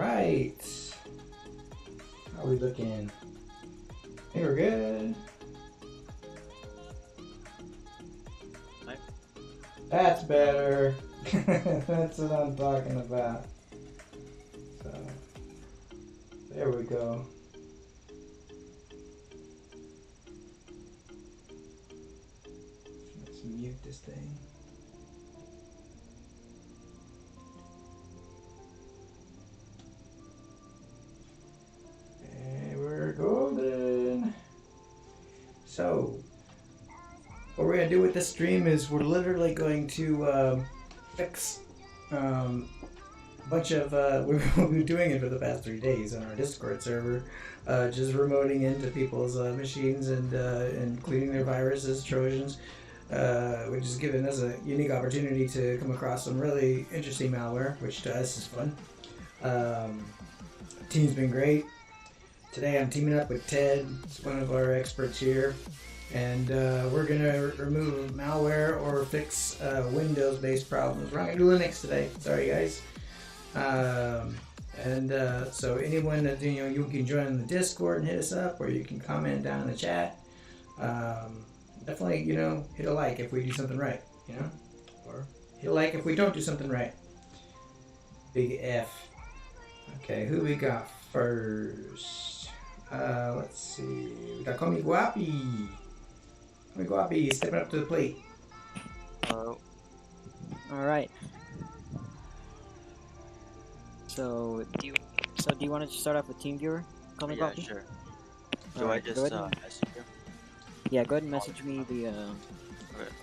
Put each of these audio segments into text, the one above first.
right. How are we looking? I think we're good. That's better. That's what I'm talking about. So, there we go. Let's mute this thing. And we're golden. So, what we're gonna do with this stream is we're literally going to fix a bunch of we've been doing it for the past 3 days on our Discord server, just remoting into people's machines and cleaning their viruses, trojans, which has given us a unique opportunity to come across some really interesting malware, which to us is fun. Team's been great. Today I'm teaming up with Ted, one of our experts here. And we're going to remove malware or fix Windows-based problems. We're not going to do Linux today. Sorry, guys. So anyone that, you can join the Discord and hit us up, or you can comment down in the chat. Definitely, hit a like if we do something right, or hit a like if we don't do something right. Big F. Okay, who we got first? Let's see. We got Komi Guapi. Guapi, stepping up to the plate. Hello. Alright. So do you want to start off with TeamViewer? Call me Yeah, Guapi? sure. Do I just message you? Yeah, go ahead and message me the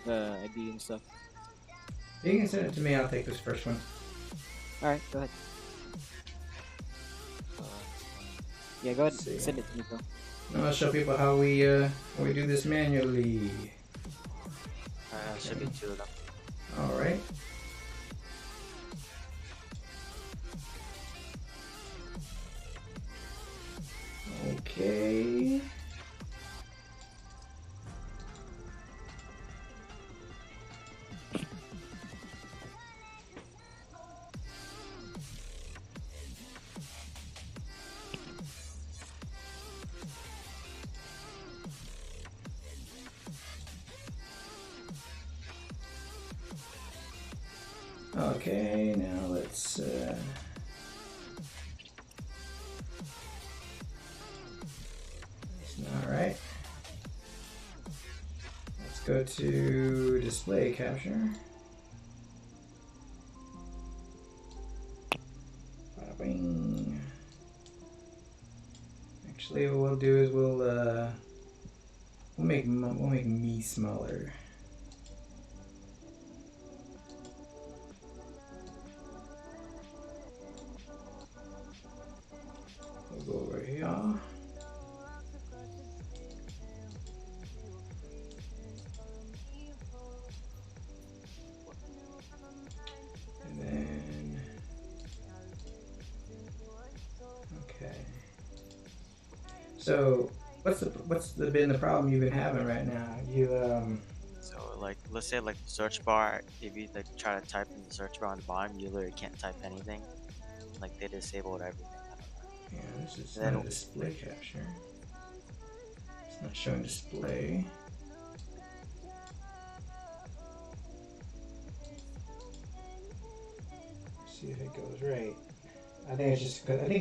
ID and stuff. You can send it to me, I'll take this first one. Alright, go ahead. Yeah, go ahead and send it to me, bro. Now I'll show people how we do this manually. Should be 2 of them. Alright. Okay. Okay, now let's it's not right. Let's go to display capture. Bada bing. Actually, what we'll do is we'll make me smaller. We'll go over here. And then, okay. So, what's been the problem you've been having right now? So like, let's say like the search bar, if you like try to type in the search bar on the bottom, you literally can't type anything. Like they disabled everything. Yeah, this is not display capture. It's not showing display. See if it goes right. I think it's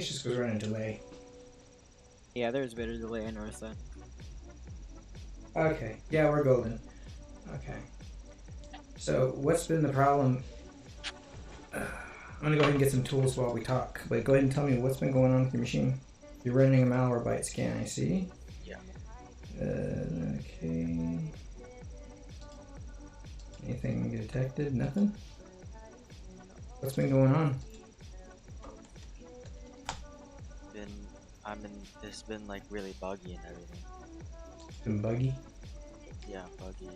just goes running delay. Yeah, there's a bit of delay, I noticed that. Okay, yeah, we're golden. Okay. So what's been the problem? I'm gonna go ahead and get some tools while we talk. But go ahead and tell me what's been going on with your machine. You're running a malware byte scan, I see. Yeah. Okay. Anything detected? Nothing? What's been going on? It's been like really buggy and everything. It's been buggy? Yeah, buggy.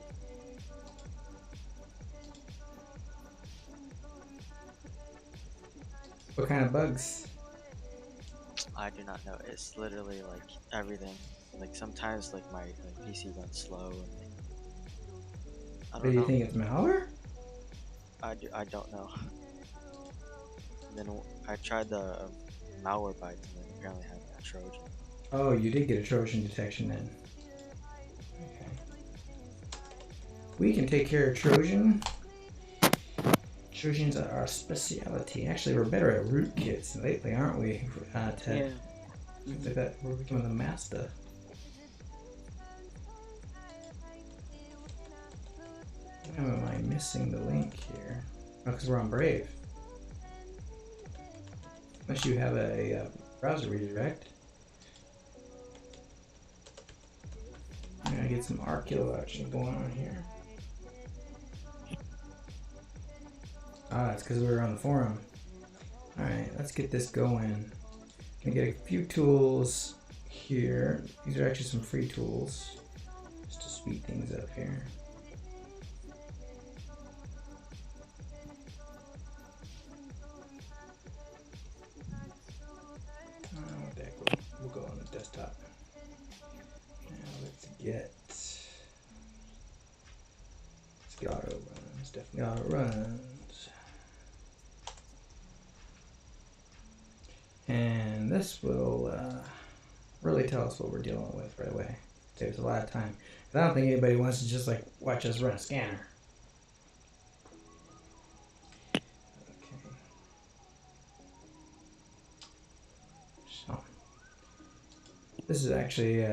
What kind of bugs? I do not know. It's literally like everything. Like sometimes like my PC runs slow and I don't know. Do you think it's malware? I don't know. And then I tried the malware bites and then apparently having a Trojan. Oh, you did get a Trojan detection then. Okay. We can take care of Trojan. Trojans are our specialty. Actually, we're better at rootkits lately, aren't we, Ted? Yeah. Look at that. We're becoming the master. Why am I missing the link here? Oh, because we're on Brave. Unless you have a browser redirect. I'm gonna get some Arkill action going on here. Ah, it's because we were on the forum. Alright, let's get this going. Gonna get a few tools here. These are actually some free tools. Just to speed things up here. What the heck, we'll go on the desktop. Now let's get auto runs. Definitely auto runs. And this will really tell us what we're dealing with right away. Saves a lot of time. I don't think anybody wants to just like watch us run a scanner. Okay. So this is actually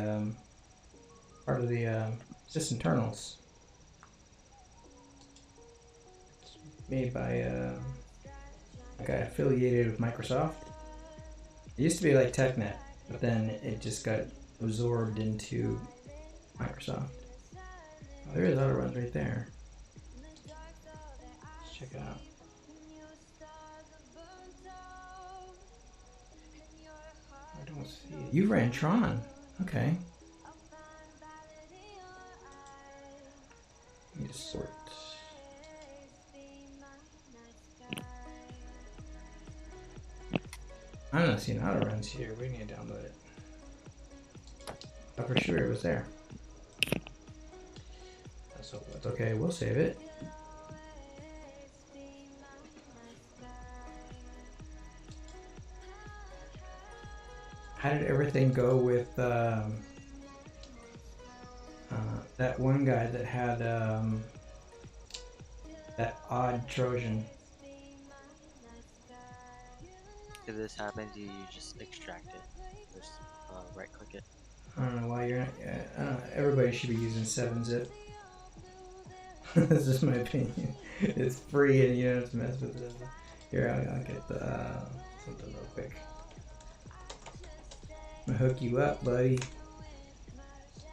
part of the system internals. It's made by a guy affiliated with Microsoft. It used to be like TechNet, but then it just got absorbed into Microsoft. Oh, there is auto runs right there. Let's check it out. I don't see it. You ran Tron. Okay. Let me just sort. I'm not seeing auto runs here. We need to download it. But for sure it was there. So that's okay. We'll save it. How did everything go with that one guy that had that odd Trojan? If this happens, you just extract it. Just right click it. I don't know why you're not. Everybody should be using 7-zip. That's just my opinion. It's free and you don't have to mess with it. Here, I'll get something real quick. I'm gonna hook you up, buddy.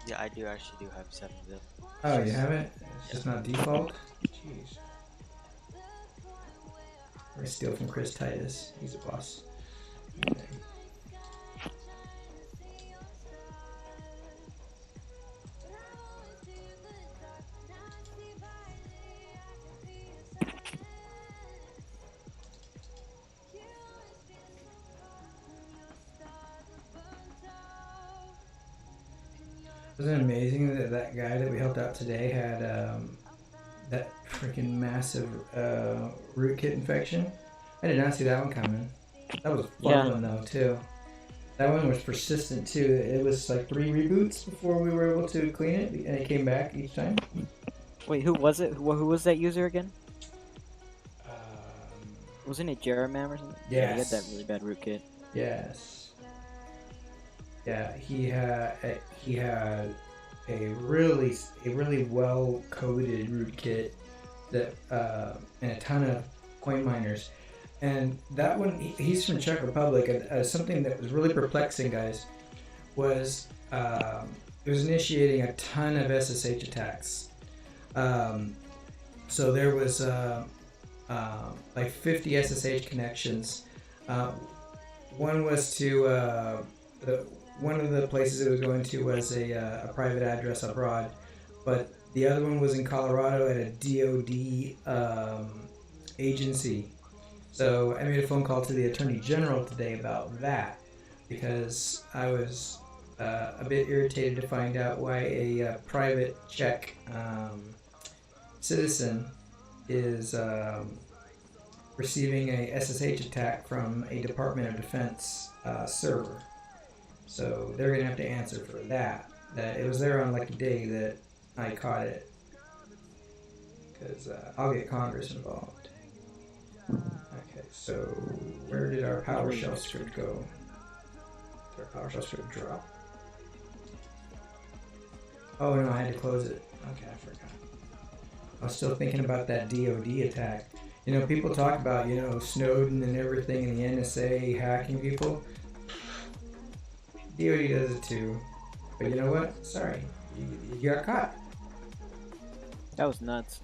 Yeah, I actually do have 7-zip. Oh, you have it? It's just not default? Jeez. We're gonna steal from Chris Titus. He's a boss. Okay. Wasn't it amazing that that guy that we helped out today had that freaking massive rootkit infection? I did not see that one coming. That was a fun one though too. That one was persistent too. It was like 3 reboots before we were able to clean it, and it came back each time. Wait, who was it? Who was that user again? Wasn't it Jeremam or something? Yes. Yeah, he had that really bad rootkit. Yes. Yeah, he had a really well coded rootkit that and a ton of coin miners. And that one, he's from Czech Republic, and something that was really perplexing, guys, was it was initiating a ton of SSH attacks. So there was like 50 SSH connections. One was to one of the places it was going to was a private address abroad, but the other one was in Colorado at a DoD agency. So I made a phone call to the Attorney General today about that because I was a bit irritated to find out why a private Czech citizen is receiving a SSH attack from a Department of Defense server. So they're gonna have to answer for that. That it was their unlucky day that I caught it, because I'll get Congress involved. Okay, so where did our PowerShell script go? Did our PowerShell script drop? Oh no, I had to close it. Okay, I forgot. I was still thinking about that DoD attack. You know, people talk about, you know, Snowden and everything and the NSA hacking people. DoD does it too. But you know what? Sorry, you got caught. That was nuts.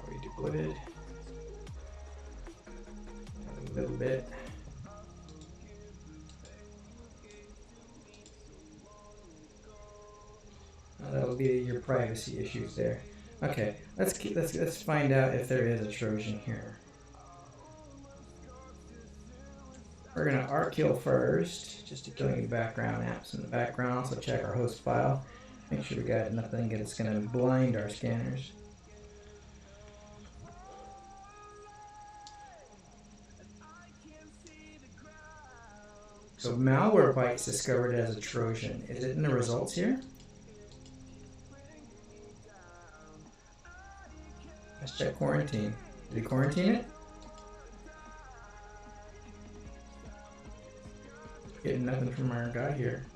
We deployed a little bit. That'll be your privacy issues there. Okay, let's find out if there is a Trojan here. We're gonna ARC kill first, just to kill any background apps in the background. So check our host file, make sure we got nothing that's gonna blind our scanners. So malware bytes discovered as a Trojan. Is it in the results here? Let's check quarantine. Did he quarantine it? Getting nothing from our guy here.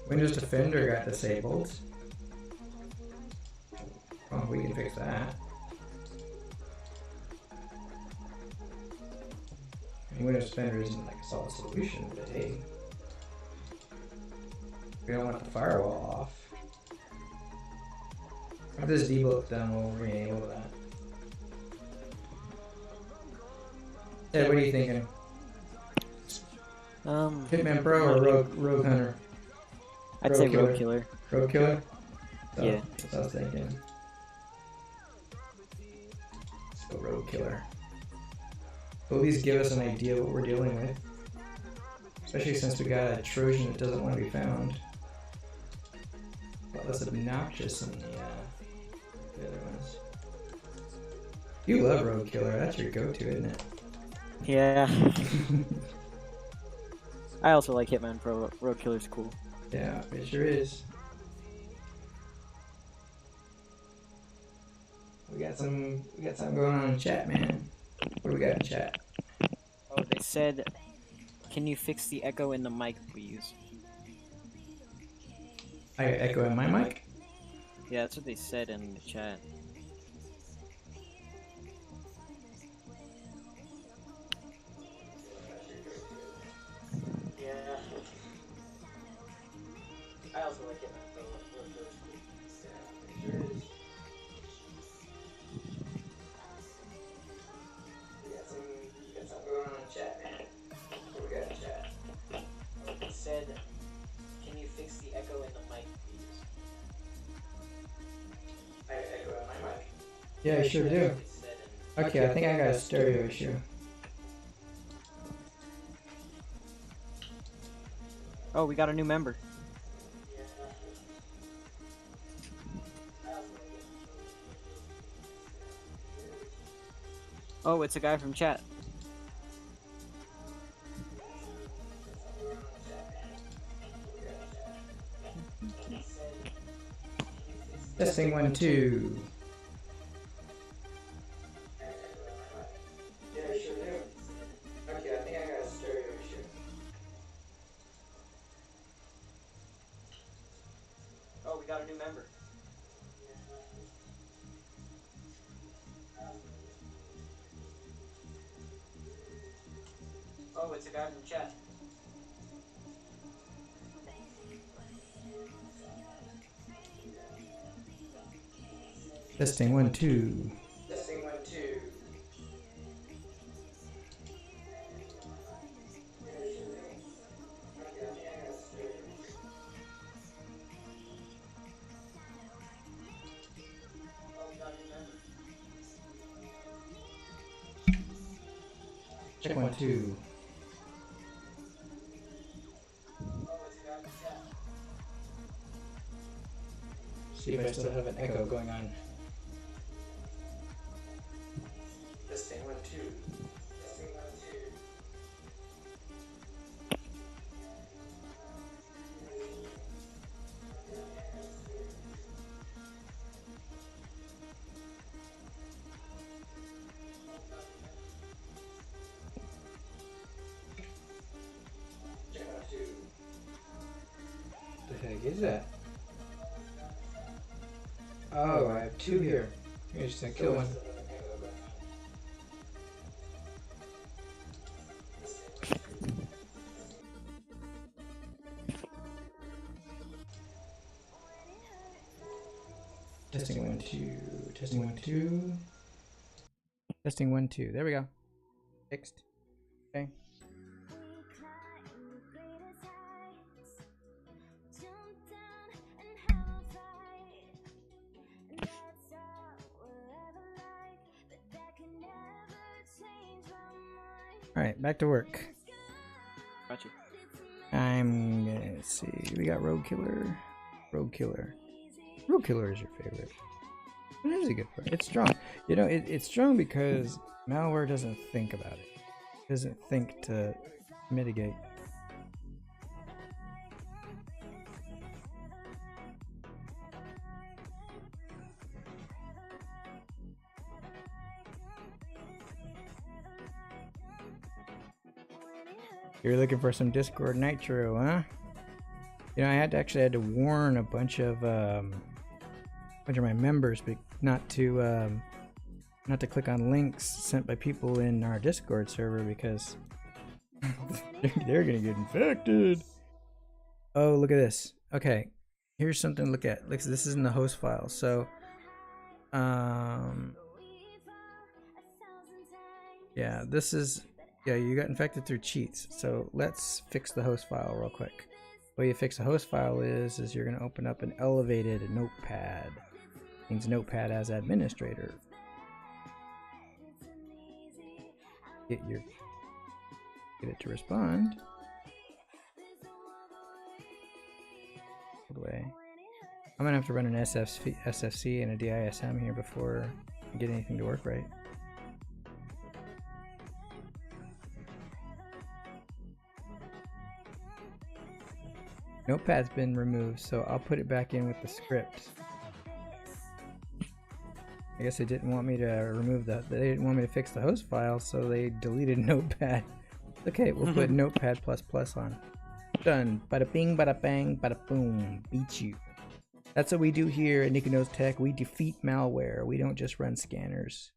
Windows Defender got disabled. Oh, we can fix that. Windows Defender isn't like a solid solution, but hey, we don't want the firewall off. After this debug done, we'll re-enable that. Ed, what are you thinking? Hitman Pro or Rogue Hunter? I'd say Rogue Killer. Rogue Killer? So, yeah. That's what I was thinking. Let's go Rogue Killer. Will at least give us an idea what we're dealing with. Especially since we got a Trojan that doesn't want to be found. A lot less obnoxious than the other ones. You love Rogue Killer, that's your go-to, isn't it? Yeah. I also like Hitman Pro. Rogue Killer's cool. Yeah, it sure is. We got something going on in chat, man. What do we got in chat? Oh, they said, can you fix the echo in the mic, please? I got echo in my mic? Yeah, that's what they said in the chat. Yeah. I also like it. Said, can you fix the echo in the mic, please? I echo in my mic. Yeah, I sure do. Okay, I think I got a stereo issue. Oh, we got a new member. Oh, it's a guy from chat. Testing 1, 2. Yeah, I sure do. Okay, I think I got a stereo issue. Oh, we got a new member. Oh, it's a guy from chat. Testing 1, 2. Testing 1, 2. Check 1, 2. See if I still have an echo going on. Testing 1, 2. Testing 1, 2. What the heck is that? Oh, I have 2 here. You're just gonna kill one. Testing 1, 2. Testing 1, 2. Testing 1, 2. There we go. Fixed. Okay. Alright, back to work. Gotcha. I'm gonna see. We got Road Killer. Road Killer. Road Killer is your favorite. It is a good part. It's strong. You know, it's strong because malware doesn't think about it. It doesn't think to mitigate. You're looking for some Discord Nitro, huh? You know, I had to warn a bunch of my members, but not to click on links sent by people in our Discord server because they're gonna get infected. Oh, look at this. Okay, here's something to look at. Look, this is in the host file. So, yeah, this is. Yeah, you got infected through cheats. So let's fix the host file real quick. The way you fix a host file is you're going to open up an elevated notepad. It means notepad as administrator. Get it to respond. Hold away. I'm going to have to run an SFC and a DISM here before I get anything to work right. Notepad's been removed, so I'll put it back in with the script. I guess they didn't want me to remove they didn't want me to fix the host file, so they deleted Notepad. Okay, we'll put Notepad++ on. Done. Bada bing, bada bang, bada boom. Beat you. That's what we do here at Nicky Knows Tech. We defeat malware. We don't just run scanners.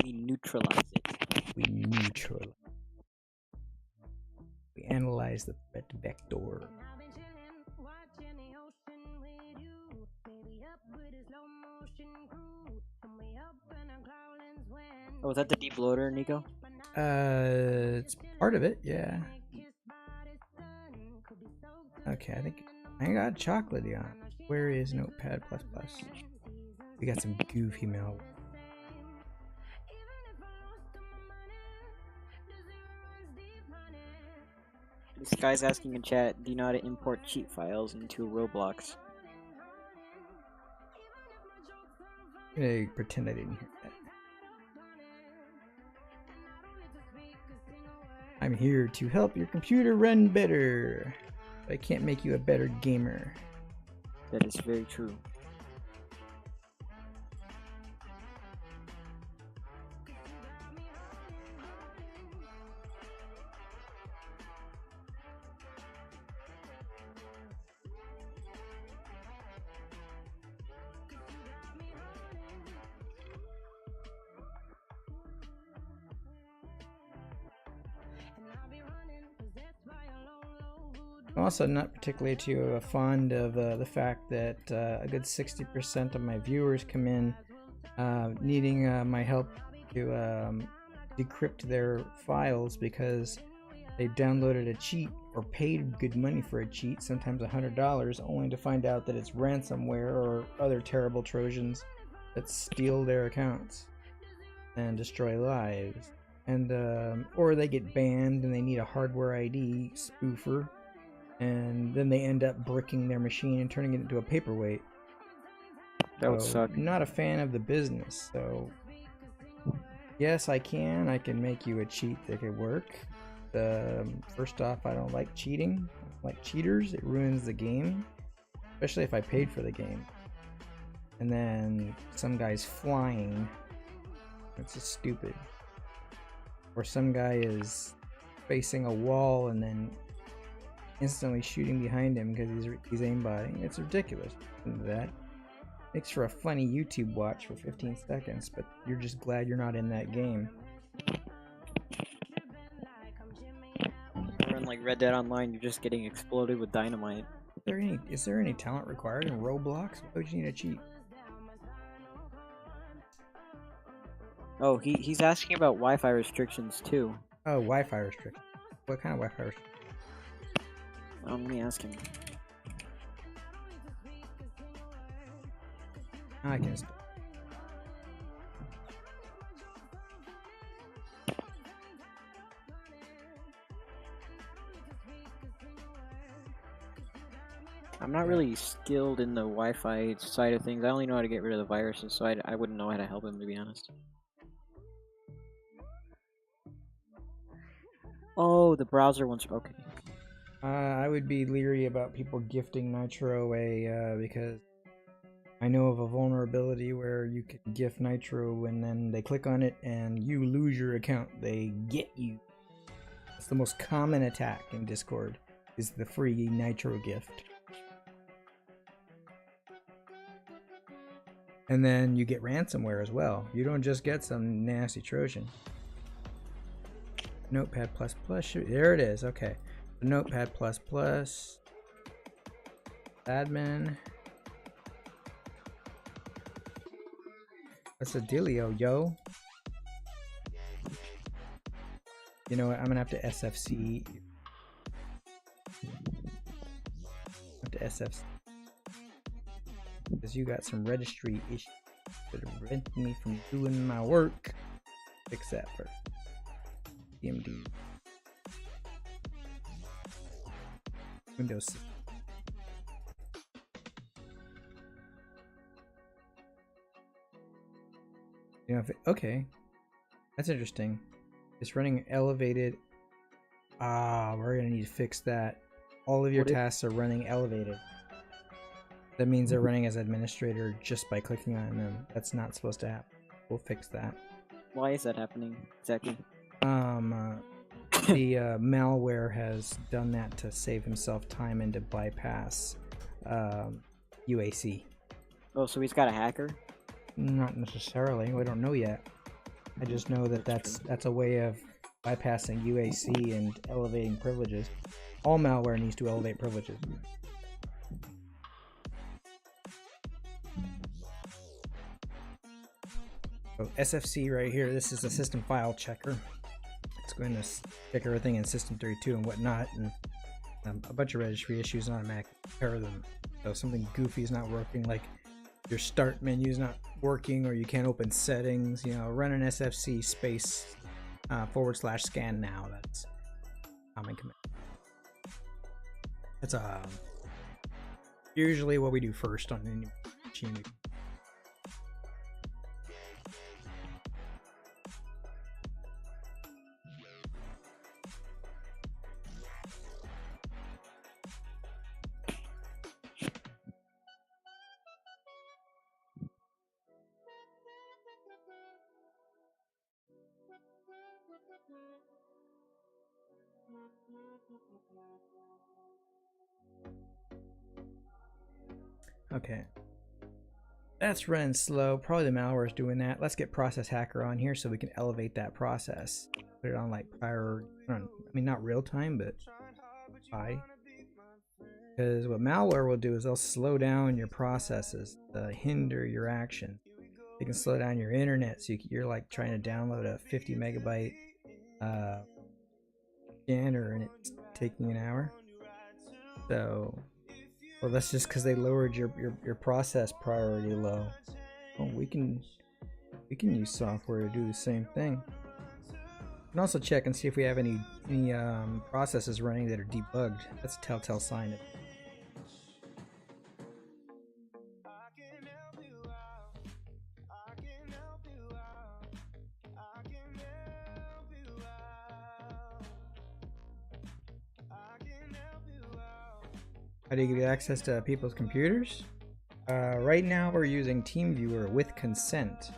We neutralize it. We neutralize. We analyze the threat vector. Oh, was that the deep loader, Nico? It's part of it, yeah. Okay, I think I got chocolatey on. Where is Notepad++? We got some goofy malware. This guy's asking in chat, do you know how to import cheat files into Roblox? I pretend I didn't hear that. I'm here to help your computer run better. But I can't make you a better gamer. That is very true. I'm also not particularly too fond of the fact that a good 60% of my viewers come in needing my help to decrypt their files because they downloaded a cheat or paid good money for a cheat, sometimes $100, only to find out that it's ransomware or other terrible Trojans that steal their accounts and destroy lives. And or they get banned and they need a hardware ID spoofer. and then they end up bricking their machine and turning it into a paperweight. That would So, suck. not a fan of the business. So yes, I can make you a cheat that could work. First off, I don't like cheating. I don't like cheaters. It ruins the game, especially if I paid for the game. And then some guy's flying. That's just stupid. Or some guy is facing a wall and then instantly shooting behind him because he's aimbotting. It's ridiculous. That makes for a funny YouTube watch for 15 seconds, but you're just glad you're not in that game. Or in like Red Dead Online, you're just getting exploded with dynamite. Is there any talent required in Roblox? Why would you need a cheat? Oh, he's asking about Wi-Fi restrictions too. Oh, Wi-Fi restriction. What kind of Wi-Fi restriction? Let me ask him. I can. I'm not really skilled in the Wi-Fi side of things. I only know how to get rid of the viruses, so I wouldn't know how to help him, to be honest. Oh, the browser ones. Okay. I would be leery about people gifting Nitro away because I know of a vulnerability where you can gift Nitro and then they click on it and you lose your account. They get you. It's the most common attack in Discord, is the free Nitro gift. And then you get ransomware as well. You don't just get some nasty Trojan. Notepad++, there it is, okay. Notepad++, admin. What's the dealio, yo? You know what, I'm gonna have to SFC. Because you got some registry issues that are preventing me from doing my work. Fix that first. DMD. Windows. You know, okay, that's interesting. It's running elevated. We're gonna need to fix that. All of your tasks are running elevated. That means they're running as administrator just by clicking on them. That's not supposed to happen. We'll fix that. Why is that happening exactly? The malware has done that to save himself time and to bypass UAC. Oh, so he's got a hacker? Not necessarily. We don't know yet. I just know that that's a way of bypassing UAC and elevating privileges. All malware needs to elevate privileges. So SFC right here, this is a system file checker. It's going to check everything in System 32 and whatnot, and a bunch of registry issues and automatic repair them. So if something goofy is not working, like your start menu is not working or you can't open settings, you know, run an SFC space /scan now. That's common command. That's usually what we do first on any machine. Okay, that's running slow. Probably the malware is doing that. Let's get process hacker on here so we can elevate that process. Put it on like prior, I mean not real time, but high. Because what malware will do is they'll slow down your processes, hinder your action. They can slow down your internet, so you're like trying to download a 50 megabyte scanner and it's taking an hour. So, well, that's just because they lowered your process priority low. Oh, we can use software to do the same thing. And also check and see if we have any processes running that are debugged. That's a telltale sign. How do you get access to people's computers? Right now we're using TeamViewer with consent.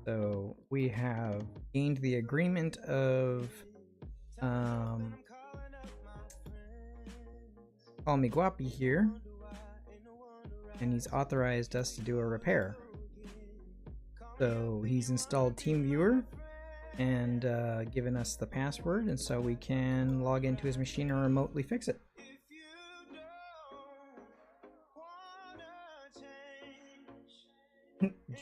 So we have gained the agreement of Call Me Guapi here, and he's authorized us to do a repair. So he's installed TeamViewer and given us the password, and so we can log into his machine and remotely fix it.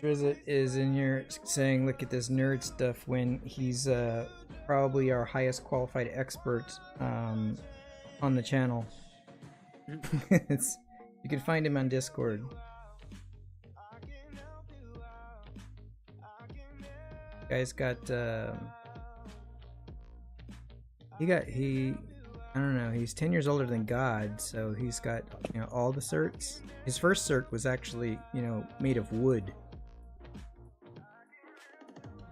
Drizzt is in here saying, look at this nerd stuff, when he's probably our highest qualified expert on the channel. You can find him on Discord. Guy's got I don't know, he's 10 years older than God, so he's got, you know, all the certs. His first cert was actually, you know, made of wood.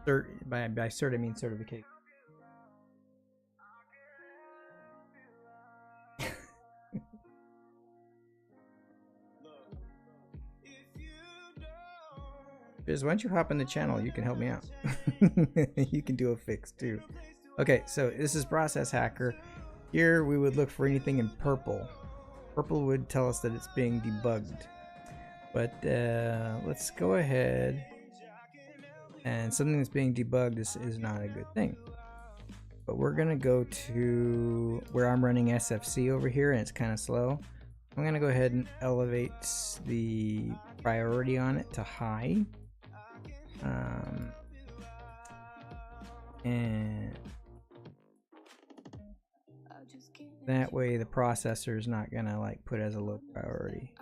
Cert, by cert I mean certificate. Just why don't you hop on the channel? You can help me out. You can do a fix too. Okay, so this is Process Hacker. Here we would look for anything in purple. Purple would tell us that it's being debugged. But let's go ahead. And something that's being debugged is not a good thing. But we're gonna go to where I'm running SFC over here, and it's kind of slow. I'm gonna go ahead and elevate the priority on it to high. And that way the processor is not gonna like put it as a low priority,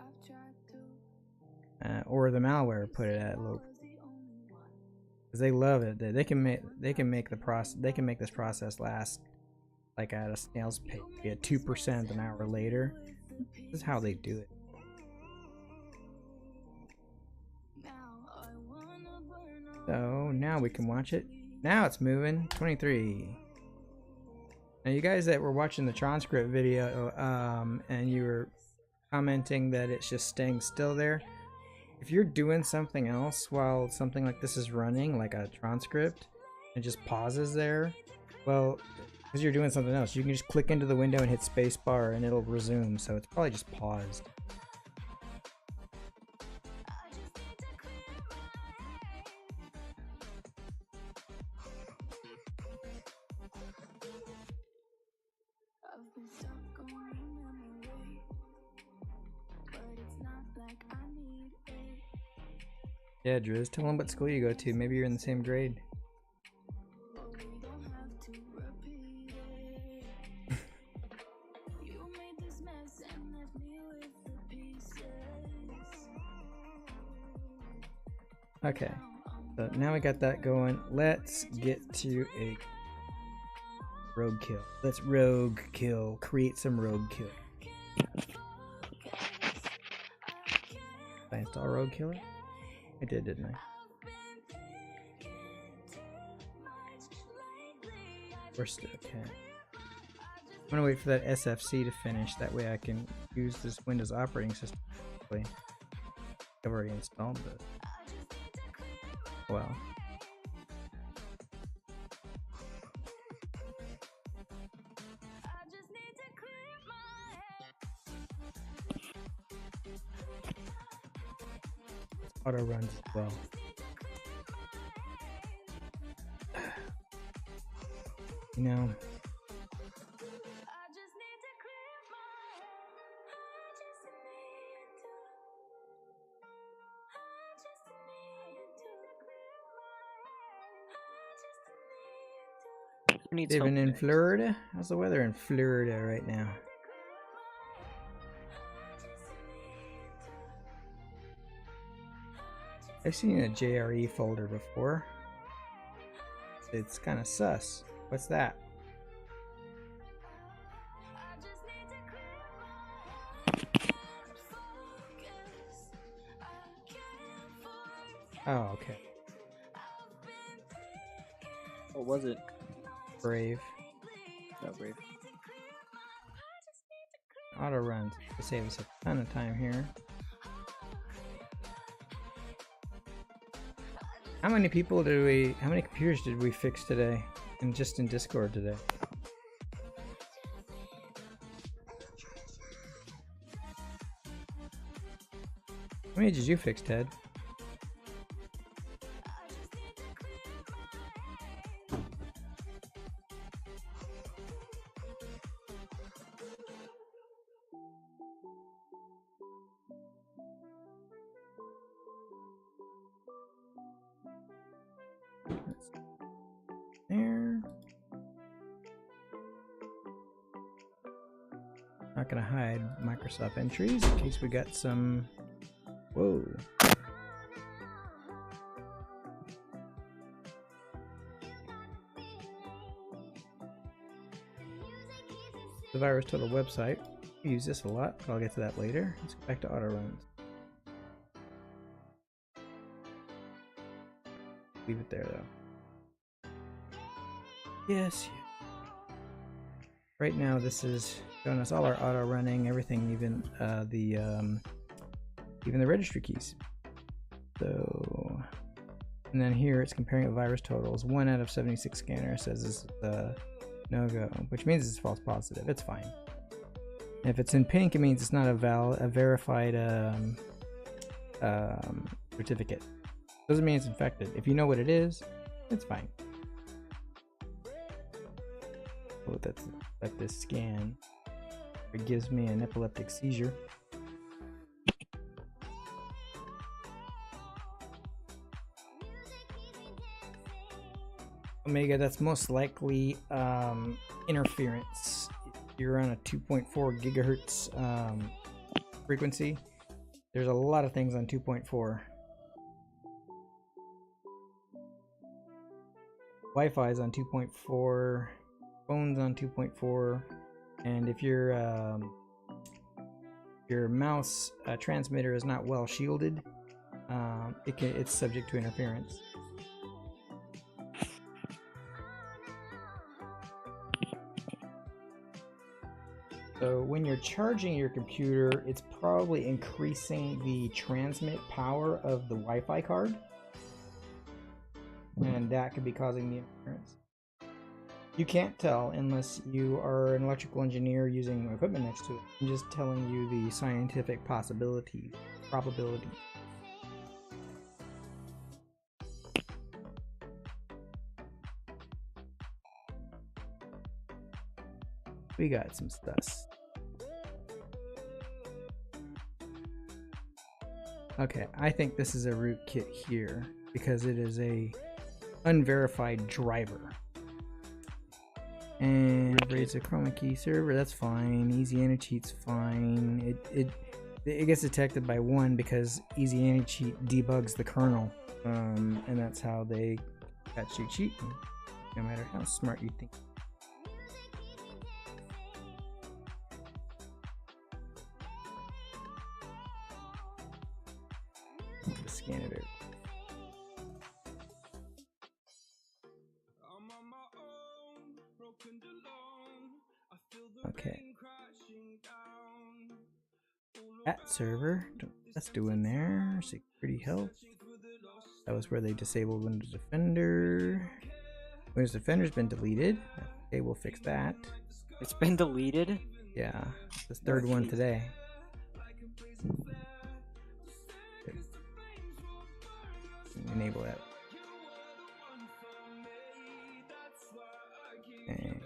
or the malware put it at low, because they love it. They can make this process last like at a snail's pace, get 2% an hour later. This is how they do it. So now we can watch it. Now it's moving. 23. Now you guys that were watching the transcript video and you were commenting that it's just staying still there, if you're doing something else while something like this is running, like a transcript, and just pauses there, well, because you're doing something else, you can just click into the window and hit spacebar and it'll resume, so it's probably just paused. Yeah, Drizzt, tell them what school you go to. Maybe you're in the same grade. Okay, so now we got that going. Let's get to a rogue kill. Let's rogue kill. Create some rogue kill. Did I install rogue killer? I did, didn't I? We're still okay. I'm gonna wait for that SFC to finish. That way I can use this Windows operating system. I've already installed it. Well. Auto runs as well. You know, living in Florida? How's the weather in Florida right now? I've seen a JRE folder before. It's kind of sus. What's that? Oh, okay. What was it? Brave. Oh, Brave. Auto runs to save us a ton of time here. How many computers did we fix today? And just in Discord today? How many did you fix, Ted? There. Not gonna hide Microsoft entries in case we got some. Whoa. The virus total website. We use this a lot, but I'll get to that later. Let's go back to auto runs. Leave it there though. Yes. Right now this is showing us all our auto running, everything, even the registry keys. So, and then here it's comparing the virus totals. 1 out of 76 scanners says this is no go, which means it's false positive. It's fine. And if it's in pink, it means it's not a verified certificate. Doesn't mean it's infected. If you know what it is, it's fine. Oh, that's like this scan. It gives me an epileptic seizure. Omega, that's most likely interference. You're on a 2.4 gigahertz frequency. There's a lot of things on 2.4. Wi-Fi is on 2.4, phones on 2.4, and if your mouse transmitter is not well shielded, it's subject to interference. So when you're charging your computer, it's probably increasing the transmit power of the Wi-Fi card, and that could be causing the interference. You can't tell unless you are an electrical engineer using equipment next to it. I'm just telling you the scientific probability. We got some stuff. Okay, I think this is a rootkit here because it is a unverified driver. And raise a chroma key server, that's fine. Easy anti-cheat's fine. It gets detected by 1 because easy anti-cheat debugs the kernel, and that's how they catch you cheating, no matter how smart you think. Just scan it out. Okay. At server, let's do in there. Security help. That was where they disabled Windows Defender. Windows Defender's been deleted. Okay, we'll fix that. It's been deleted? Yeah, the third one today. Enable that. Okay.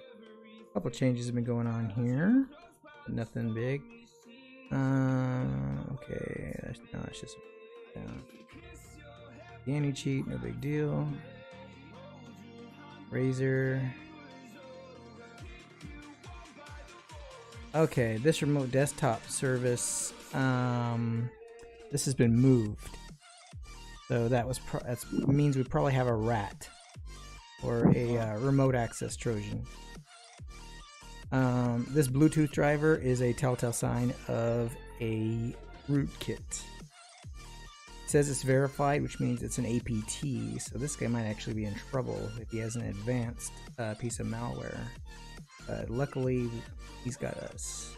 A couple changes have been going on here. Nothing big. Okay, that's just down. The anti-cheat, no big deal. Razor. Okay, this remote desktop service, this has been moved. So that means we probably have a rat. or a remote access Trojan. This Bluetooth driver is a telltale sign of a rootkit. It says it's verified, which means it's an APT, so this guy might actually be in trouble if he has an advanced piece of malware. Luckily, he's got us.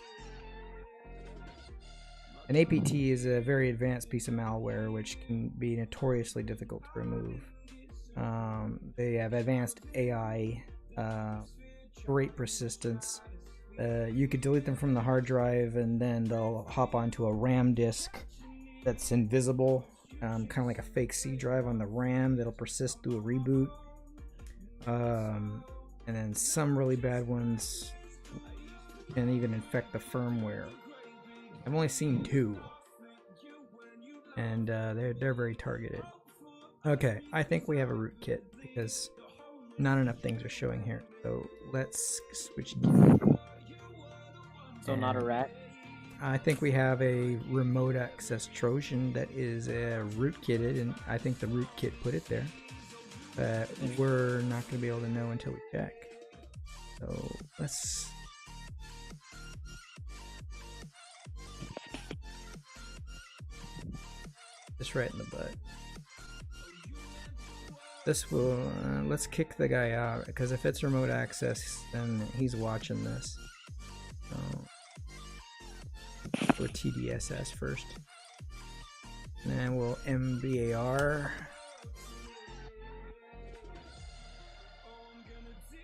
An APT is a very advanced piece of malware which can be notoriously difficult to remove. They have advanced AI, great persistence. You could delete them from the hard drive and then they'll hop onto a RAM disk that's invisible, kind of like a fake C drive on the RAM that'll persist through a reboot. And then some really bad ones can even infect the firmware. I've only seen 2, and they're very targeted. Okay, I think we have a rootkit because not enough things are showing here. So let's switch gears. So not a rat? I think we have a remote access Trojan that is rootkitted, and I think the rootkit put it there. But we're not going to be able to know until we check. So let's... just right in the butt. This will... let's kick the guy out, because if it's remote access, then he's watching this. So... we'll TDSS first. And then we'll MBAR.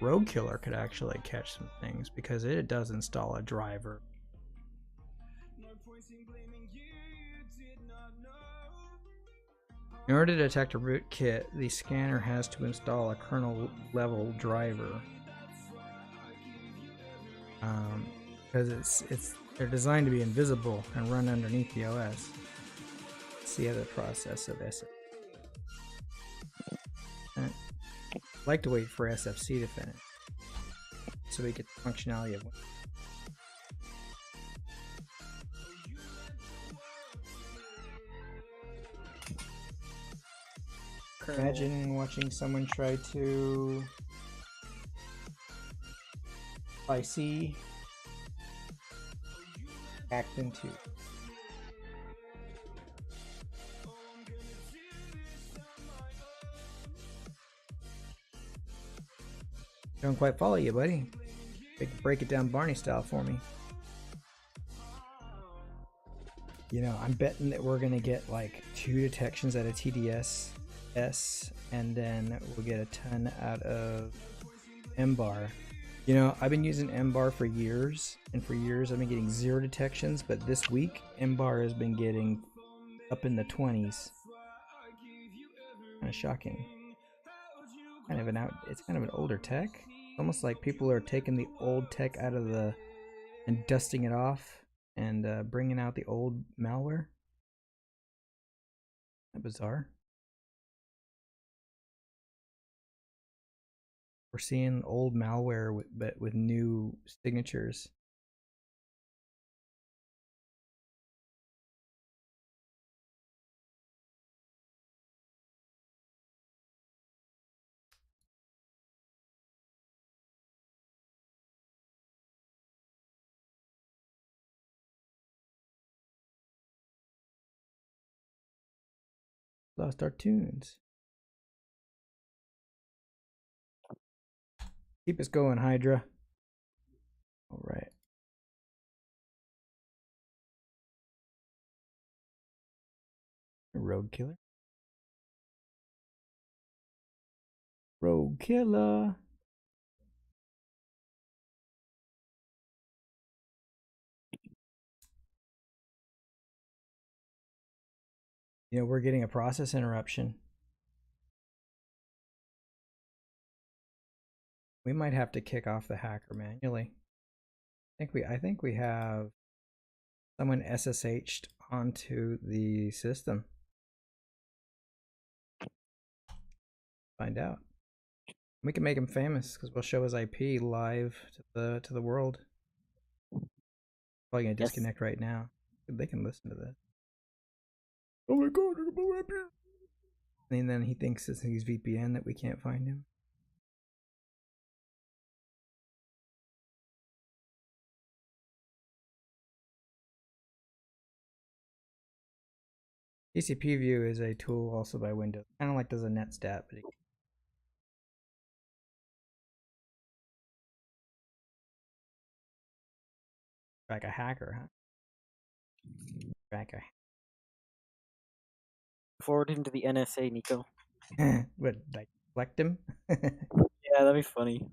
Rogue Killer could actually catch some things because it does install a driver. In order to detect a rootkit, the scanner has to install a kernel level driver. Because they're designed to be invisible and run underneath the OS. It's the other process of SF. I'd like to wait for SFC to finish so we get the functionality of imagine watching someone try to IC hacked into. Don't quite follow you, buddy. Break it down Barney style for me. You know, I'm betting that we're gonna get like 2 detections out of TDS, and then we'll get a ton out of MBAR. You know, I've been using MBAR for years, and for years I've been getting 0 detections, but this week MBAR has been getting up in the 20s. Kind of shocking. It's kind of an older tech. It's almost like people are taking the old tech out of and dusting it off and bringing out the old malware. That's bizarre. We're seeing old malware but with new signatures. Lost our tunes. Keep us going, Hydra. All right. Rogue Killer. Rogue Killer. You know, we're getting a process interruption. We might have to kick off the hacker manually. I think we have someone SSH'd onto the system. Find out. We can make him famous because we'll show his IP live to the world. Probably gonna disconnect right now. They can listen to this. Oh my god, and then he thinks it's his VPN that we can't find him. TCP view is a tool also by Windows. Kind of like does a netstat, but like a hacker, huh? Track Forward him to the NSA, Nico. a what, like collect him? Yeah, that'd be funny.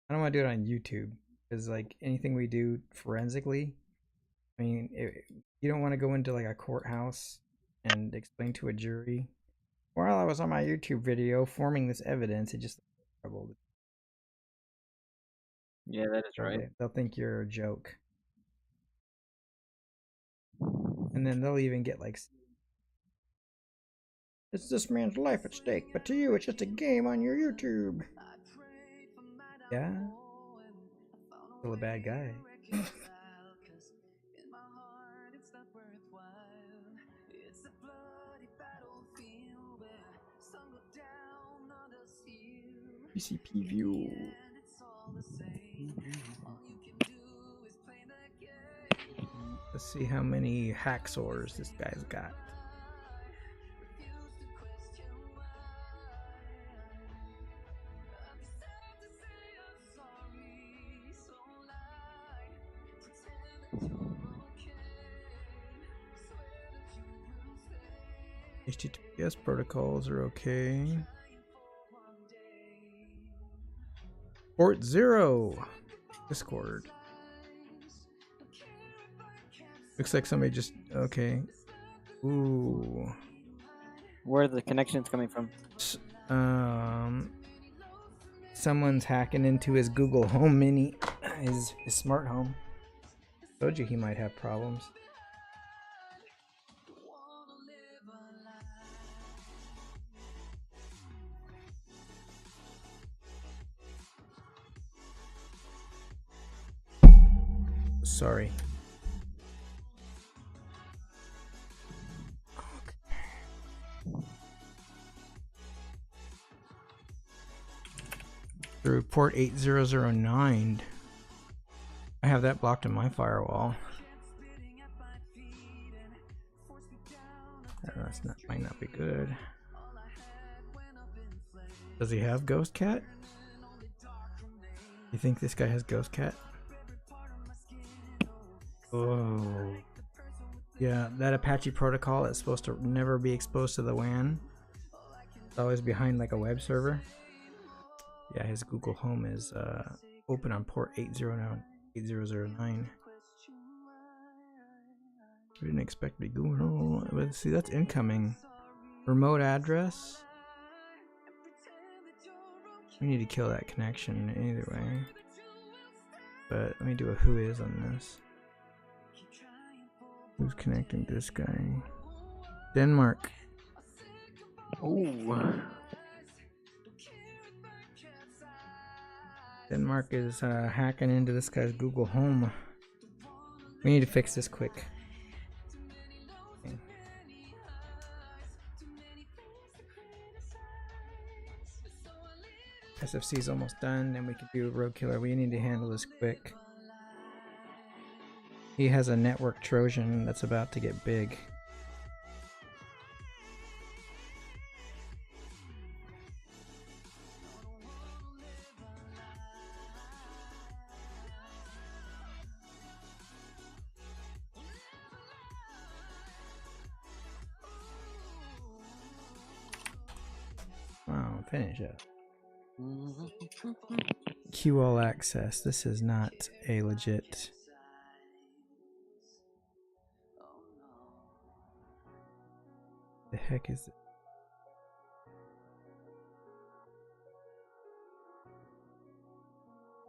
I don't want to do it on YouTube because like anything we do forensically, I mean, you don't want to go into like a courthouse and explain to a jury, while I was on my YouTube video forming this evidence. It just trouble. Yeah, that is right. They'll think you're a joke, and then they'll even get like, it's this man's life at stake, but to you, it's just a game on your YouTube. Yeah, still a bad guy. TCP view. Let's see how many hacksaws this guy's got. HTTPS protocols are okay. Port 0. Discord. Looks like somebody just, okay. Ooh. Where are the connections coming from? Someone's hacking into his Google Home Mini, his smart home. Told you he might have problems. Sorry. Through port 8009. I have that blocked in my firewall. Might not be good. Does he have Ghost Cat? You think this guy has Ghost Cat? Oh. Yeah, that Apache protocol is supposed to never be exposed to the WAN. It's always behind like a web server. Yeah, his Google Home is open on port 8009. We didn't expect to be going on. Let's see, that's incoming. Remote address. We need to kill that connection either way. But let me do a who is on this. Who's connecting to this guy? Denmark. Ooh. Denmark is hacking into this guy's Google Home. We need to fix this quick. Okay. SFC is almost done, then we can do a road killer. We need to handle this quick. He has a network Trojan that's about to get big. Wow, finish up. QL access. This is not a legit. The heck is it?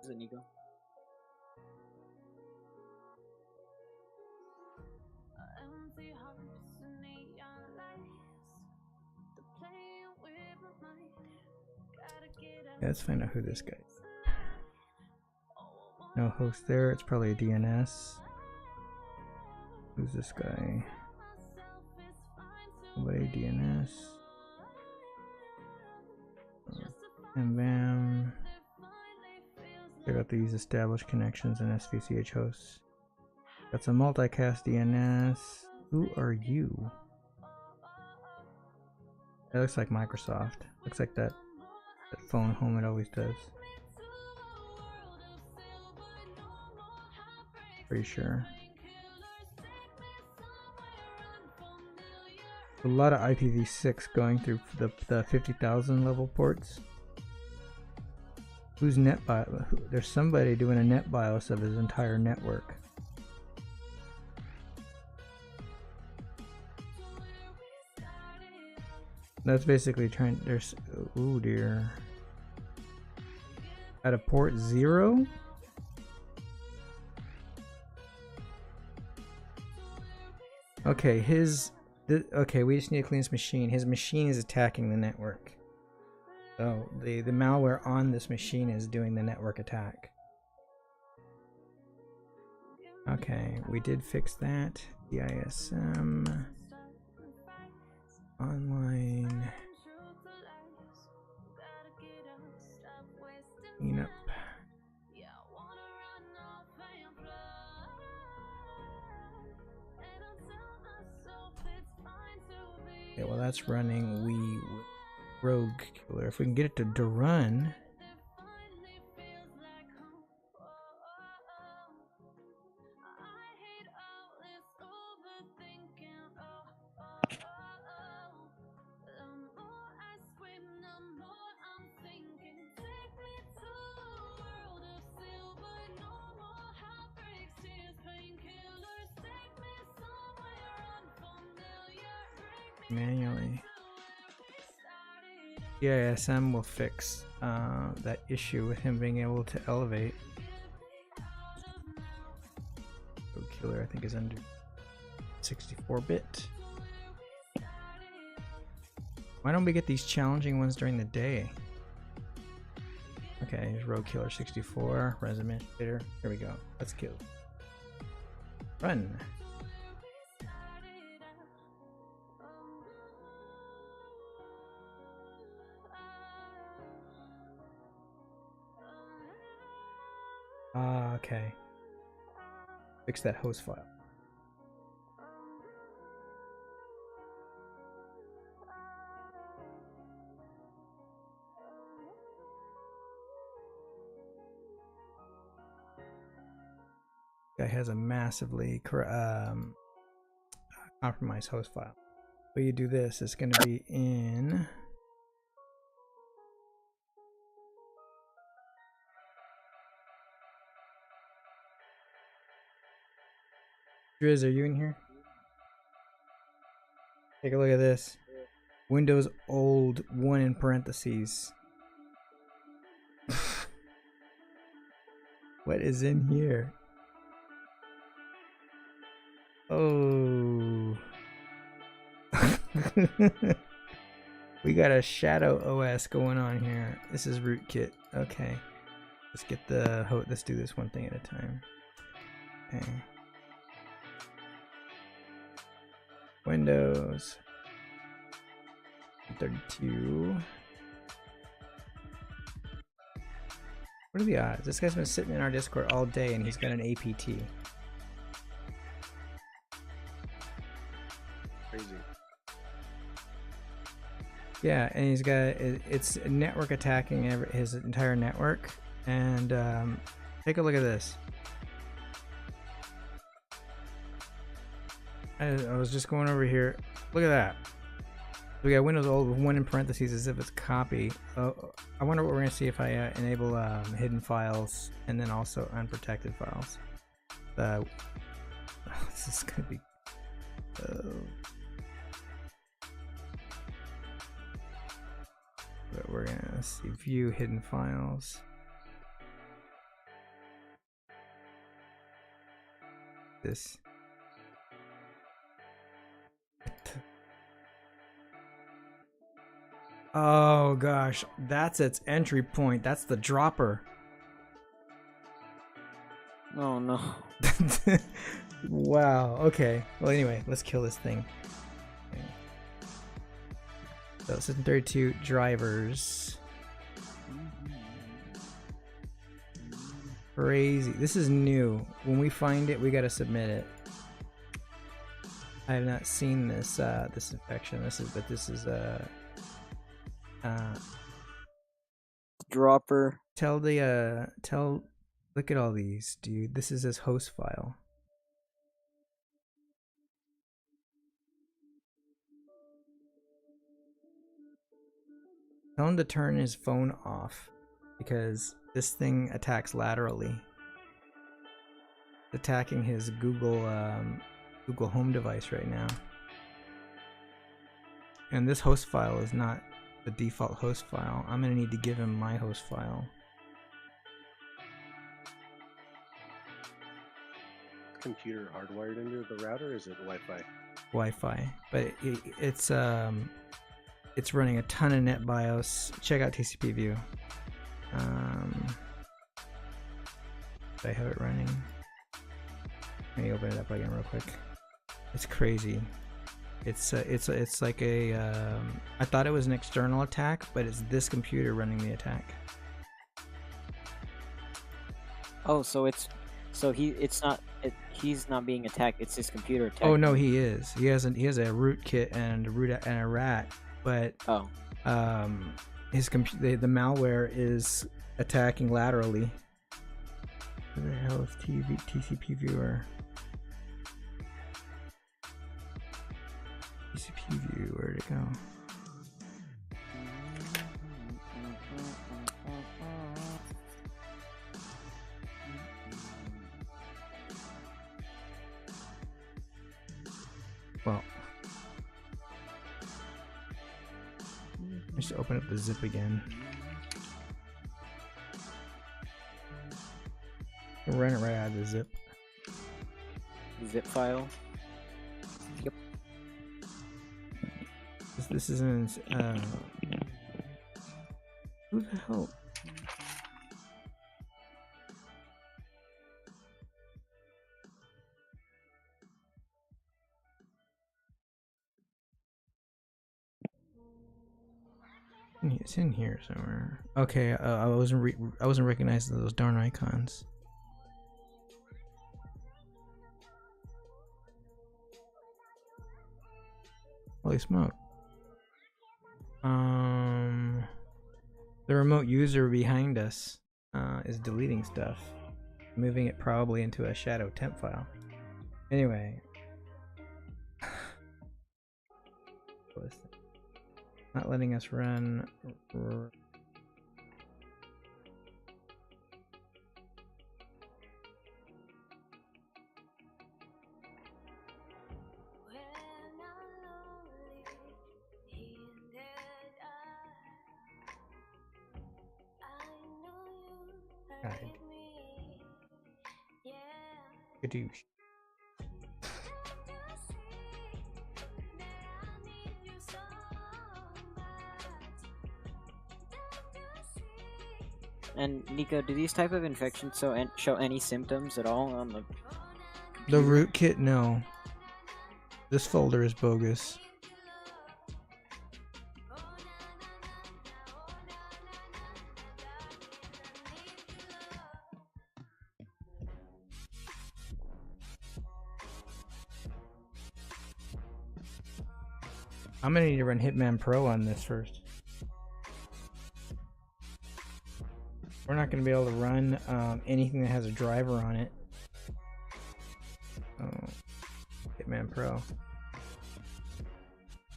Is it Nico? Yeah, let's find out who this guy is. No host there. It's probably a DNS. Who's this guy? Somebody DNS. And bam. Check out these established connections and SVCH hosts. Got some multicast DNS. Who are you? That looks like Microsoft. Looks like that phone home it always does. Pretty sure. A lot of IPv6 going through the 50,000 level ports. Who's NetBIOS? There's somebody doing a NetBIOS of his entire network. That's basically trying. There's. Oh dear. At a port 0? Okay, okay, we just need to clean his machine. His machine is attacking the network. So the malware on this machine is doing the network attack. Okay, we did fix that. DISM. Online. Cleanup. Okay, well that's running. Rogue Killer. If we can get it to run. Manually. DISM will fix that issue with him being able to elevate. Rogue Killer, I think, is under 64-bit. Why don't we get these challenging ones during the day? Okay, here's Rogue Killer 64, Resume Hitter. Here we go. Let's kill. Run. Okay. Fix that host file. Guy has a massively compromised host file. But you do this, it's going to be in. Driz, are you in here? Take a look at this. Windows old 1 in parentheses. What is in here? Oh. We got a shadow OS going on here. This is Rootkit. Okay. Let's get the let's do this one thing at a time. Okay. Windows 32. What are the odds? This guy's been sitting in our Discord all day and he's got an APT. Crazy. Yeah, and he's got it's network attacking his entire network. And take a look at this. I was just going over here. Look at that. We got Windows old with 1 in parentheses as if it's copy. I wonder what we're gonna see if I enable hidden files and then also unprotected files. This is gonna be. But we're gonna see view hidden files. This. Oh gosh, that's its entry point. That's the dropper. Oh no. Wow. Okay. Well, anyway, let's kill this thing. Okay. So System 32 drivers. Crazy. This is new. When we find it, we gotta submit it. I have not seen this this infection. This is Dropper. Look at all these, dude. This is his host file. Tell him to turn his phone off because this thing attacks laterally. It's attacking his Google Home device right now. And this host file is not the default host file. I'm gonna need to give him my host file. Computer hardwired into the router, or is it Wi-Fi? Wi-Fi, but it's running a ton of NetBIOS. Check out TCP view. Do I have it running? Let me open it up again real quick. It's crazy. It's like a I thought it was an external attack, but it's this computer running the attack. Oh, so he's not being attacked. It's his computer attack. Oh no, he is. He has a rootkit and a rat, but oh, the malware is attacking laterally. Where the hell is TCP viewer? TCP view, where'd it go? Well, just open up the zip again. Run it right out of the zip. zip file. Yep. This isn't. Who the hell? It's in here somewhere. Okay, I wasn't recognizing those darn icons. Holy smoke. The remote user behind us is deleting stuff, moving it probably into a shadow temp file. Anyway. Not letting us run. Gadoosh. And Nico, do these type of infections show any symptoms at all on the rootkit? No. This folder is bogus. I'm gonna need to run Hitman Pro on this first. We're not going to be able to run anything that has a driver on it. Oh, Hitman Pro.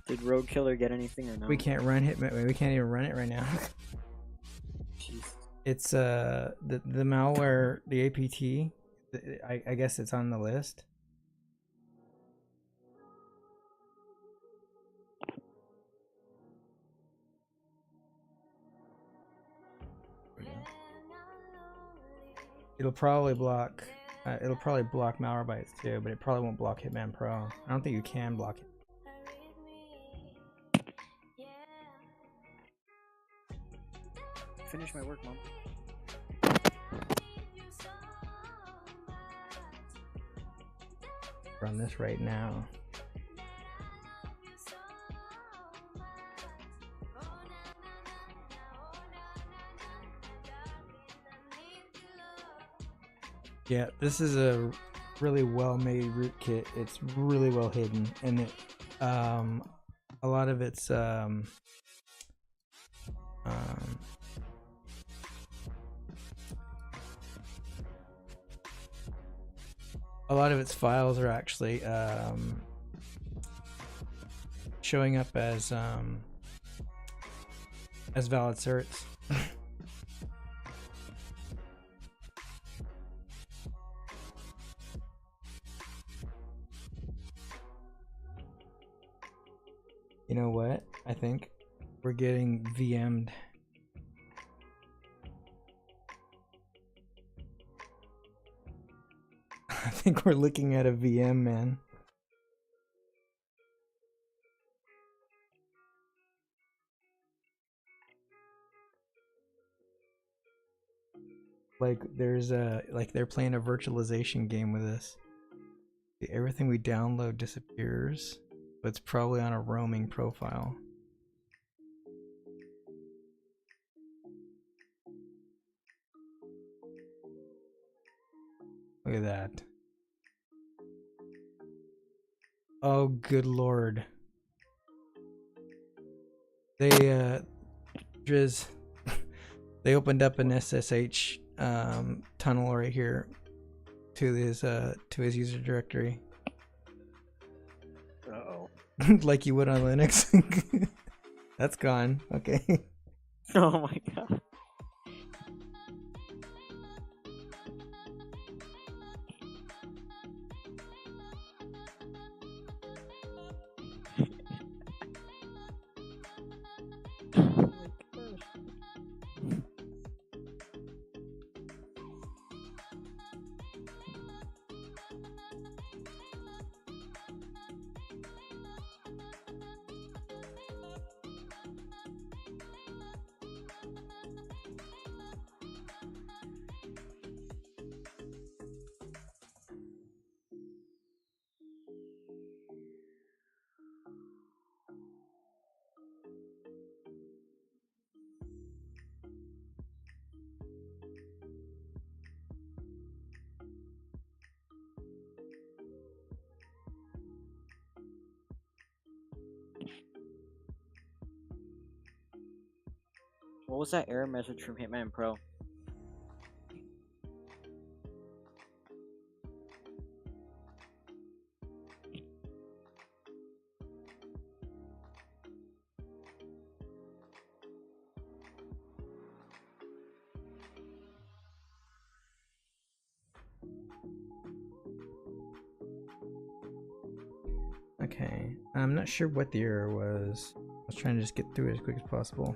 Did Road Killer get anything or no? We can't run Hitman. We can't even run it right now. Jeez. It's the malware, the APT. I guess it's on the list. It'll probably block Malwarebytes too, but it probably won't block Hitman Pro. I don't think you can block it. Finish my work, Mom. Run this right now. Yeah, this is a really well-made rootkit. It's really well hidden, and it, a lot of its files are actually showing up as valid certs. You know what? I think we're getting VM'd. I think we're looking at a VM, man. Like there's like they're playing a virtualization game with us. Everything we download disappears, but it's probably on a roaming profile. Look at that. Oh, good lord. They Driz, they opened up an SSH tunnel right here to his user directory. Uh-oh. Like you would on Linux. That's gone. Okay. Oh my god. What was that error message from Hitman Pro? Okay. I'm not sure what the error was. I was trying to just get through it as quick as possible.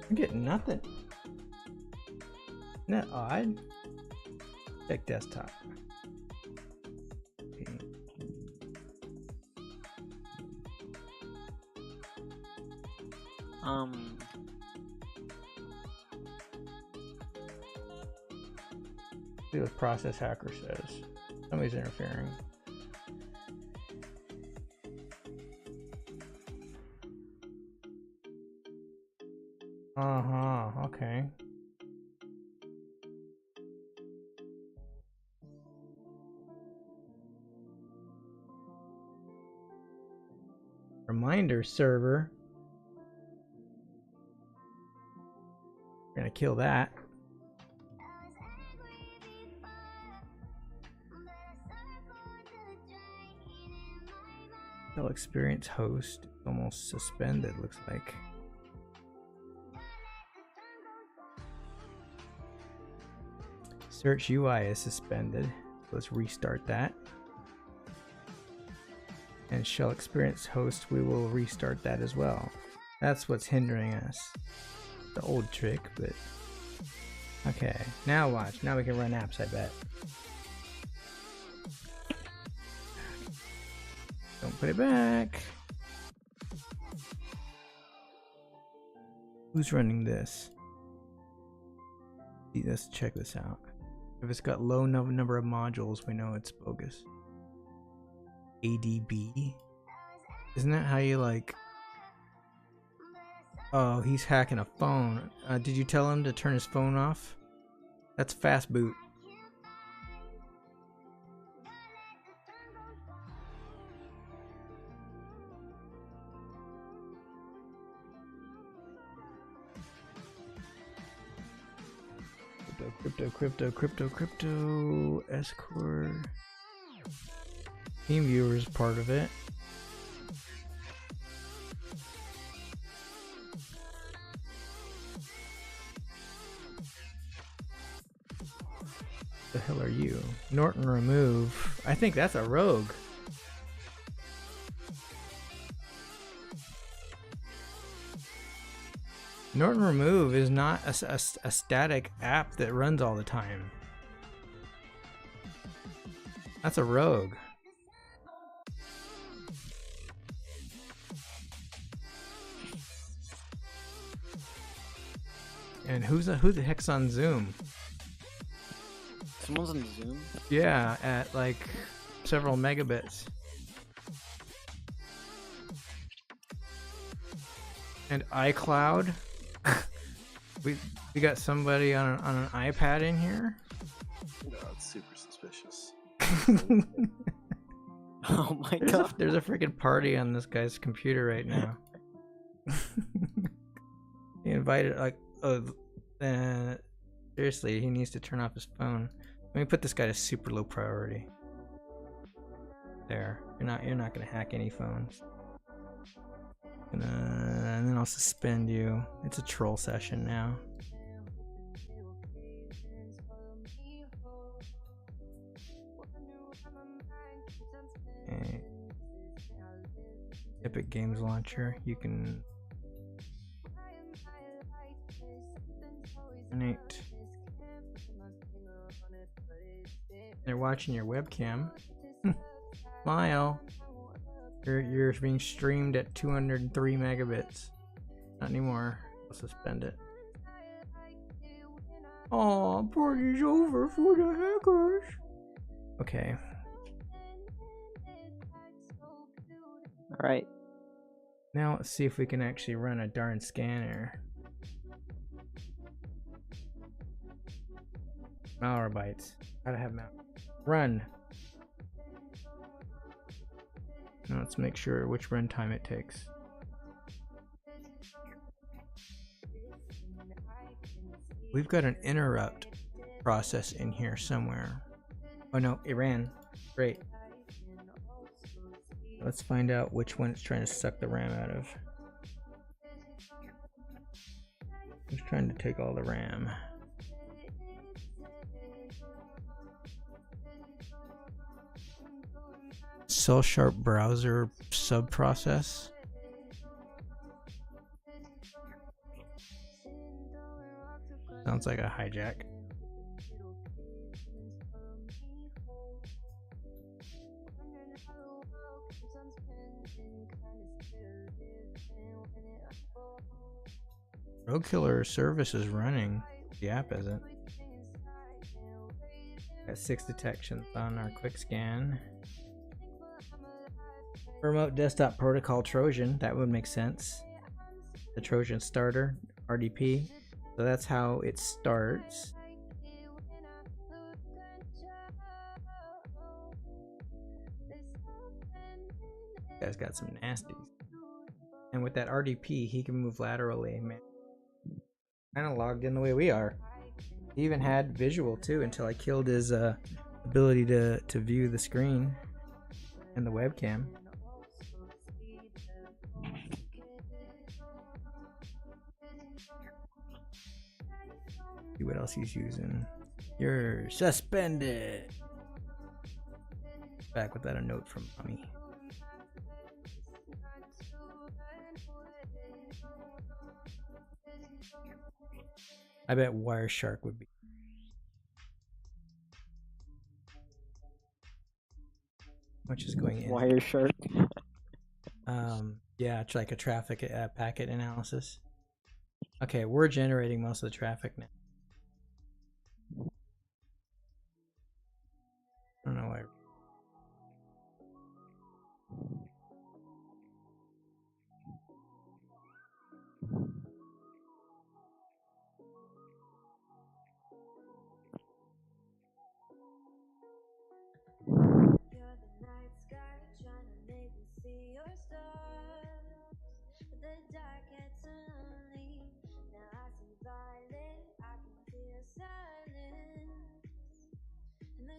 I'm getting nothing. Isn't that odd? Check desktop. Okay. See what process hacker says. Somebody's interfering. Okay. Reminder server. We're gonna kill that. Shell experience host almost suspended, looks like. Search UI is suspended. Let's restart that. And shell experience host, we will restart that as well. That's what's hindering us. The old trick, but okay. Now watch. Now we can run apps, I bet. Don't put it back. Who's running this? Let's check this out. If it's got low number of modules, we know it's bogus. ADB? Isn't that how you like... Oh, he's hacking a phone. Did you tell him to turn his phone off? That's fast boot. Crypto. Escort. TeamViewer is part of it. The hell are you? Norton remove. I think that's a rogue. Norton remove is not a static app that runs all the time. That's a rogue. And who the heck's on Zoom? Someone's on Zoom? Yeah, at like several megabits. And iCloud. we got somebody on an iPad in here. No, it's super suspicious. Oh my god. There's a freaking party on this guy's computer right now. He invited like seriously, he needs to turn off his phone. Let me put this guy to super low priority. There. You're not gonna hack any phones. And then I'll suspend you. It's a troll session now. Okay. Epic Games Launcher. You can connect. They're watching your webcam. Smile. You're being streamed at 203 megabits. Not anymore. I'll suspend it. Aw, party's over for the hackers. Okay. Alright. Now let's see if we can actually run a darn scanner. Malwarebytes. Gotta have malware. Run. Now let's make sure which runtime it takes. We've got an interrupt process in here somewhere. Oh no, it ran. Great. Let's find out which one it's trying to suck the RAM out of. It's trying to take all the RAM. Cell Sharp browser subprocess. Sounds like a hijack. Rogue Killer service is running. The app isn't. Got 6 detections on our quick scan. Remote desktop protocol Trojan, that would make sense. The Trojan starter, RDP. So that's how it starts. This guy's got some nasties. And with that RDP, he can move laterally. Man, kind of logged in the way we are. He even had visual too until I killed his ability to view the screen and the webcam. See what else he's using. You're suspended. Back without a note from mommy. I bet Wireshark would be. Much is going in. Wireshark. Yeah, it's like a traffic packet analysis. Okay, we're generating most of the traffic now.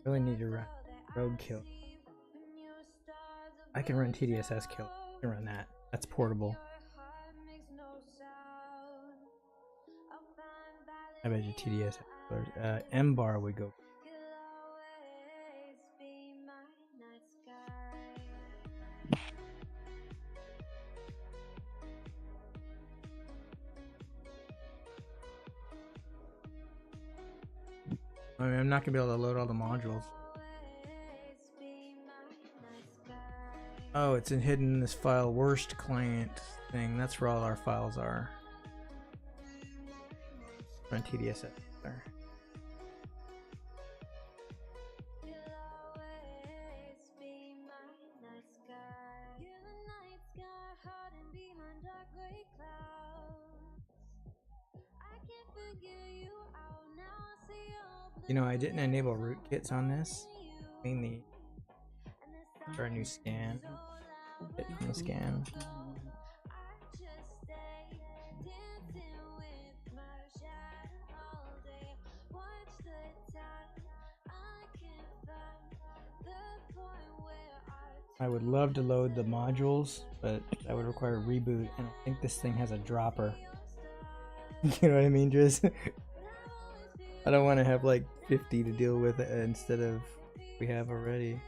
Really need to run roadkill. I can run TDSS kill. I can run that. That's portable. I bet you TDSS killers. M-bar would go. I mean, I'm not gonna be able to load all the modules. Oh, it's hidden in this file worst client thing. That's where all our files are. Run TDSS there. You know, I didn't enable rootkits on this. Clean the for a new scan. Hit from the scan. I would love to load the modules, but that would require a reboot, and I think this thing has a dropper. You know what I mean, Driz? I don't want to have like 50 to deal with instead of we have already.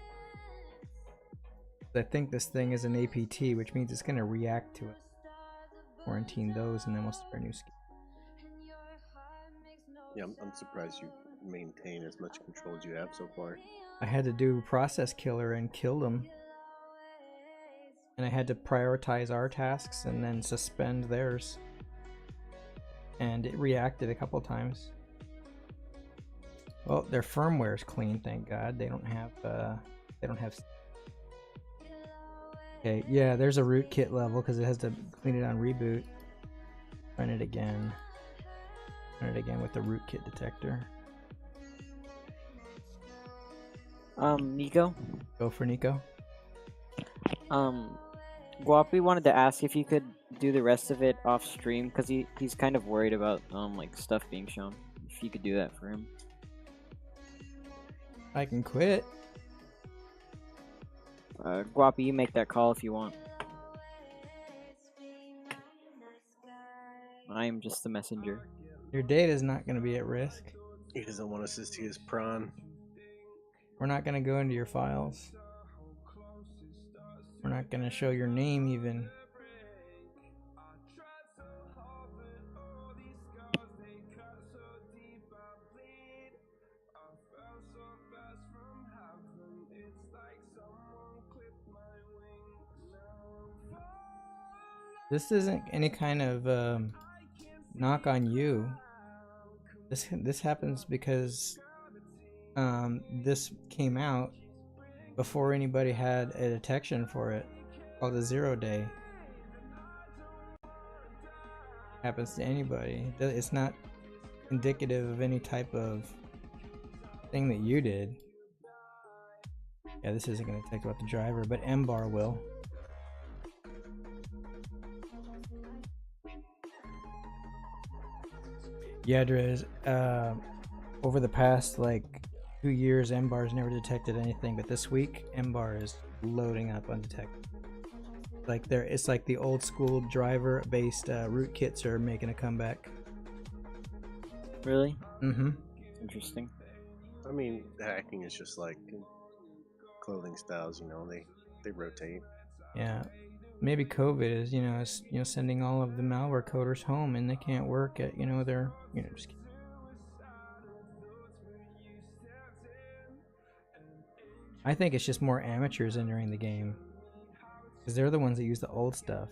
I think this thing is an APT, which means it's going to react to it. Quarantine those, and then we'll start a new skin. Yeah, I'm surprised you maintain as much control as you have so far. I had to do process killer and kill them. And I had to prioritize our tasks and then suspend theirs. And it reacted a couple times. Well, their firmware is clean, thank God. They don't have Okay, yeah, there's a rootkit level because it has to clean it on reboot. Run it again. Run it again with the rootkit detector. Nico? Go for Nico. Guapi wanted to ask if you could do the rest of it off stream because he's kind of worried about like stuff being shown. If you could do that for him. I can quit. Guapi, you make that call if you want. I am just the messenger. Your data is not going to be at risk. He doesn't want us to see his prawn. We're not going to go into your files. We're not going to show your name even. This isn't any kind of knock on you. This happens because this came out before anybody had a detection for it, called a 0 day. Happens to anybody. It's not indicative of any type of thing that you did. Yeah, this isn't going to detect about the driver, but M-bar will. Yeah, Driz, over the past like 2 years, M-bar's never detected anything, but this week, M-bar is loading up undetected. Like it's like the old school driver-based rootkits are making a comeback. Really? Mm-hmm. Interesting. I mean, hacking is just like clothing styles, you know, they rotate. Yeah. Maybe COVID is, sending all of the malware coders home, and they can't work at, their, just kidding. I think it's just more amateurs entering the game, because they're the ones that use the old stuff.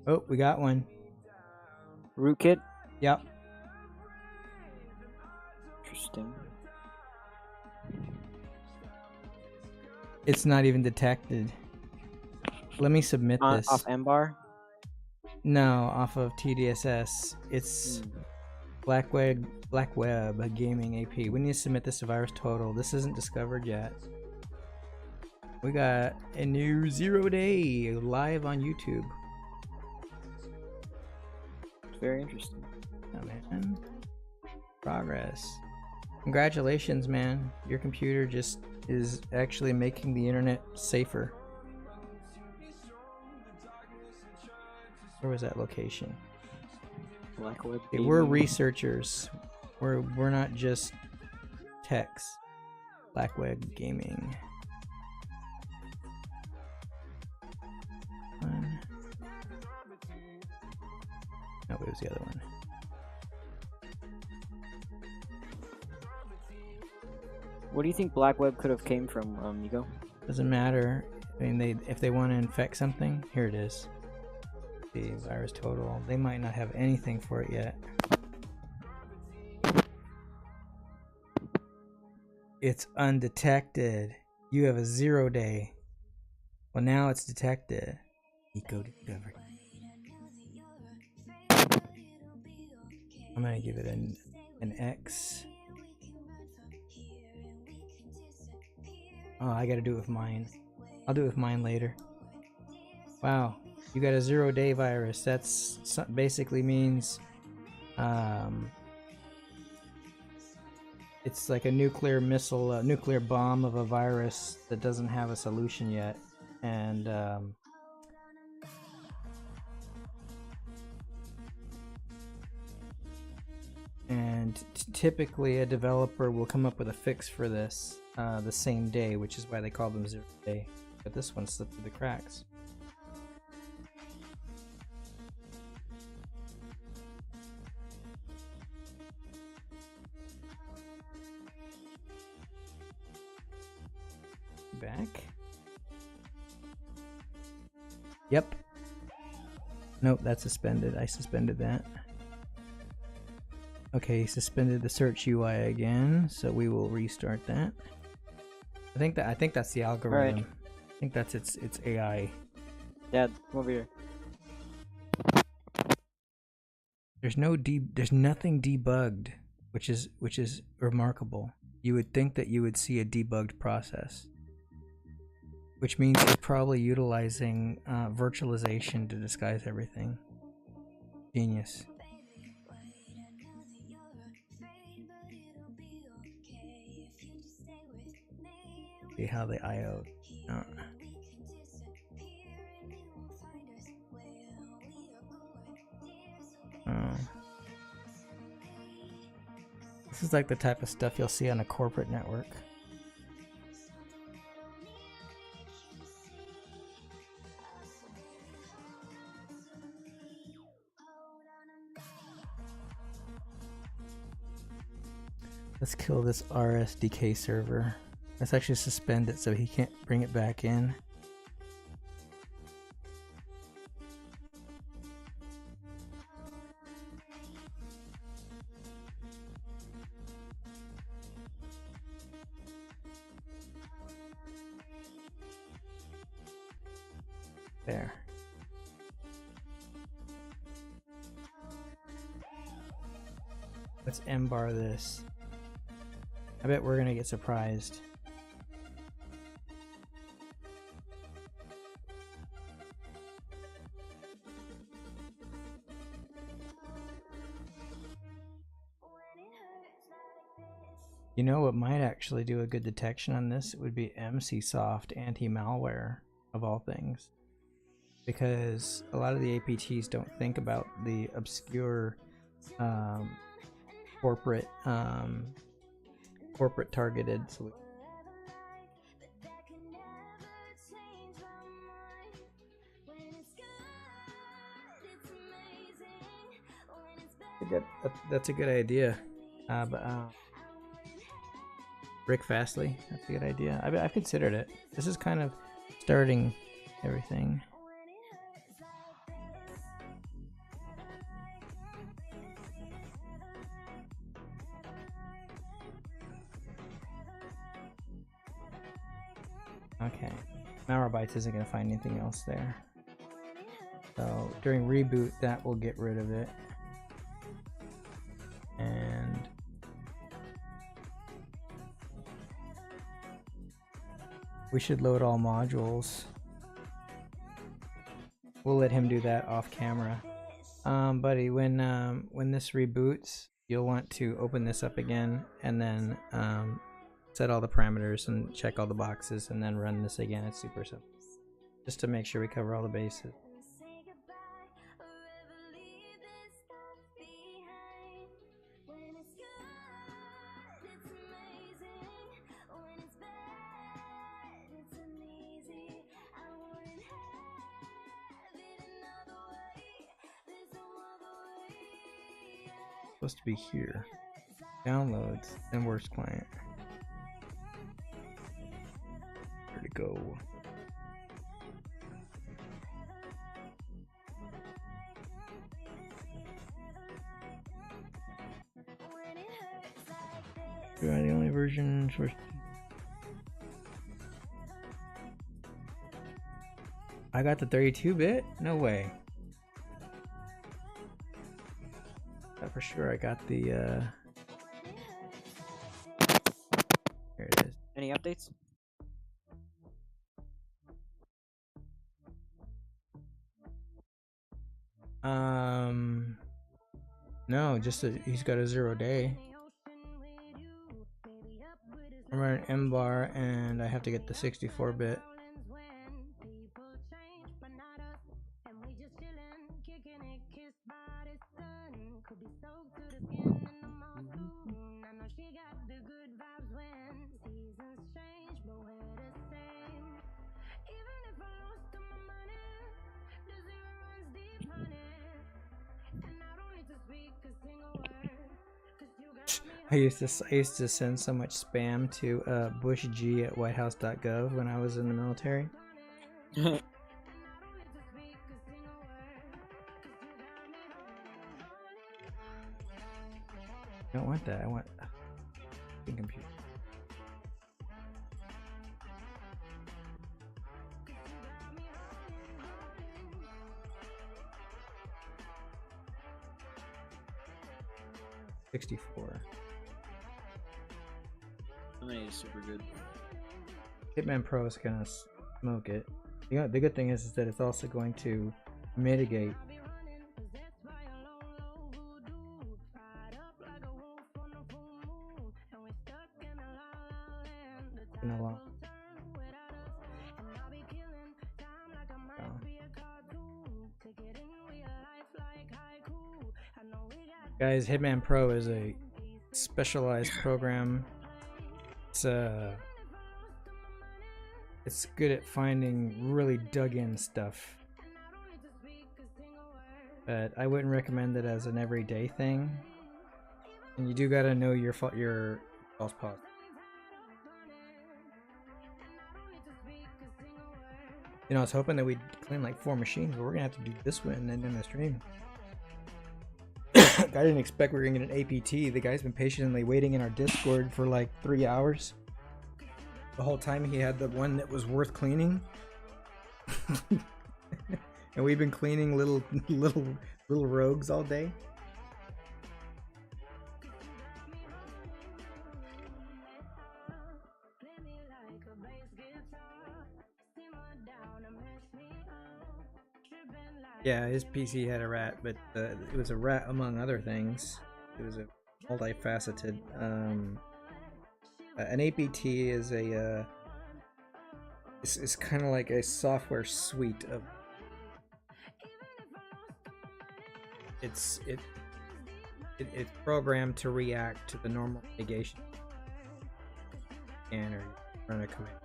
Oh, we got one. Rootkit? Yep. Interesting. It's not even detected. Let me submit this. Off M-bar? No, off of TDSS. It's Black Web Gaming AP. We need to submit this to Virus Total. This isn't discovered yet. We got a new 0 day live on YouTube. It's very interesting. Oh, man. Progress. Congratulations, man. Your computer just is actually making the internet safer. Where was that location? Black Web. Okay, we're researchers. We're not just techs. Black Web Gaming. One. No, it was the other one. What do you think Black Web could have came from, Nico? Doesn't matter. I mean, if they want to infect something, here it is. The Virus Total. They might not have anything for it yet. It's undetected. You have a 0 day. Well, now it's detected. Eco discovered. I'm gonna give it an X. Oh, I gotta do it with mine. I'll do it with mine later. Wow, you got a 0 day virus. That's basically means it's like a nuclear missile, nuclear bomb of a virus that doesn't have a solution yet, and typically a developer will come up with a fix for this the same day, which is why they call them 0 day. But this one slipped through the cracks. Back. Yep. Nope, that's suspended. I suspended that. Okay, suspended the search UI again, so we will restart that. I think that's the algorithm. Right. I think that's its AI. Dad, come over here. There's nothing debugged, which is remarkable. You would think that you would see a debugged process, which means you're probably utilizing virtualization to disguise everything. Genius. See how the IO. This is like the type of stuff you'll see on a corporate network. Let's kill this RSDK server. Let's actually suspend it so he can't bring it back in. There. Let's M-bar this. I bet we're gonna get surprised. You know what might actually do a good detection on this? It would be MCSoft anti-malware, of all things. Because a lot of the APTs don't think about the obscure corporate targeted solution. That's a good idea. Rick Fastly, that's a good idea. I've considered it. This is kind of starting everything. Okay, Malwarebytes isn't going to find anything else there. So during reboot, that will get rid of it. And we should load all modules. We'll let him do that off camera. Buddy, when this reboots, you'll want to open this up again and then set all the parameters and check all the boxes and then run this again. It's super simple. Just to make sure we cover all the bases. Supposed to be here. Downloads and worst client. Where to go? The only version for I got the 32-bit? No way. For sure I got the here it is. Any updates? No, just he's got a 0 day. I'm running M-bar and I have to get the 64-bit. I used to send so much spam to bushg@whitehouse.gov when I was in the military. I don't want that. I want a computer. $64. I mean, it's super good. Hitman Pro is gonna smoke it. You know, the good thing is that it's also going to mitigate. Guys, Hitman Pro is a specialized program. It's good at finding really dug-in stuff, but I wouldn't recommend it as an everyday thing. And you do gotta know your false positives. You know, I was hoping that we'd clean like 4 machines, but we're gonna have to do this one and then in the stream. I didn't expect we were gonna get an APT. The guy's been patiently waiting in our Discord for like 3 hours. The whole time he had the one that was worth cleaning. And we've been cleaning little rogues all day. Yeah, his PC had a rat, but it was a rat among other things. It was a multifaceted. An APT is a it's kind of like a software suite of. It's programmed to react to the normal negation scanner, run a command.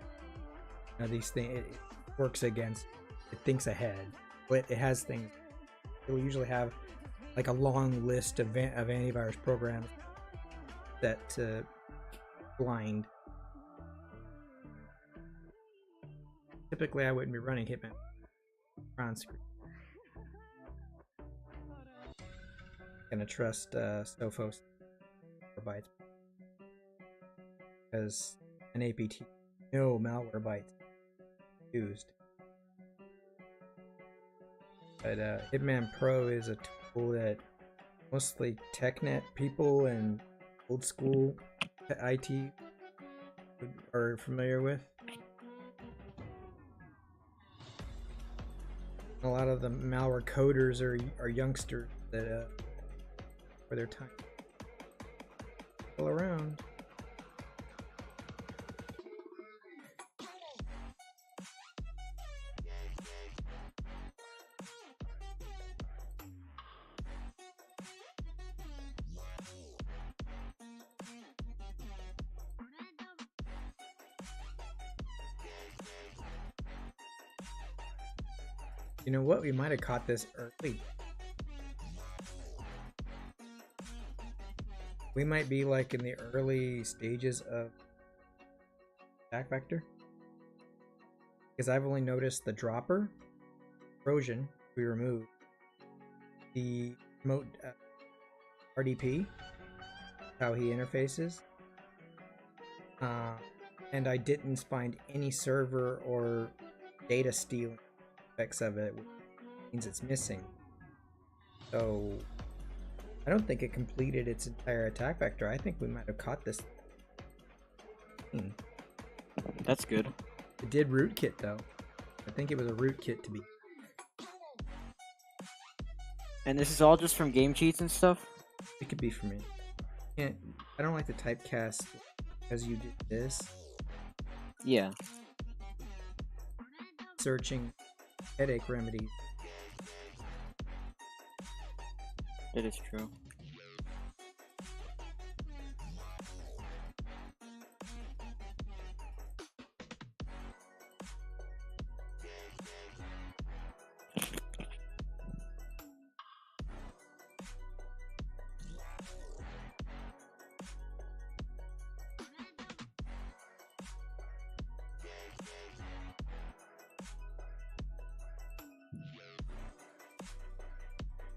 Now these things, it works against. It thinks ahead. It has things. It will usually have like a long list of antivirus programs that blind. Typically, I wouldn't be running Hitman on screen. Gonna trust Sophos for bytes because an APT, no malware bytes used. But Hitman Pro is a tool that mostly TechNet people and old school IT are familiar with. A lot of the malware coders are youngsters that for their time all around. You know what? We might have caught this early. We might be like in the early stages of attack vector. Because I've only noticed the dropper, Trojan, we removed. The remote RDP, how he interfaces. And I didn't find any server or data stealing aspects of it, which means it's missing. So I don't think it completed its entire attack vector. I think we might have caught this. That's good. It did rootkit though. I think it was a rootkit to be. And this is all just from game cheats and stuff? It could be for me. I don't like the typecast because you did this. Yeah. Searching headache remedies. That is true.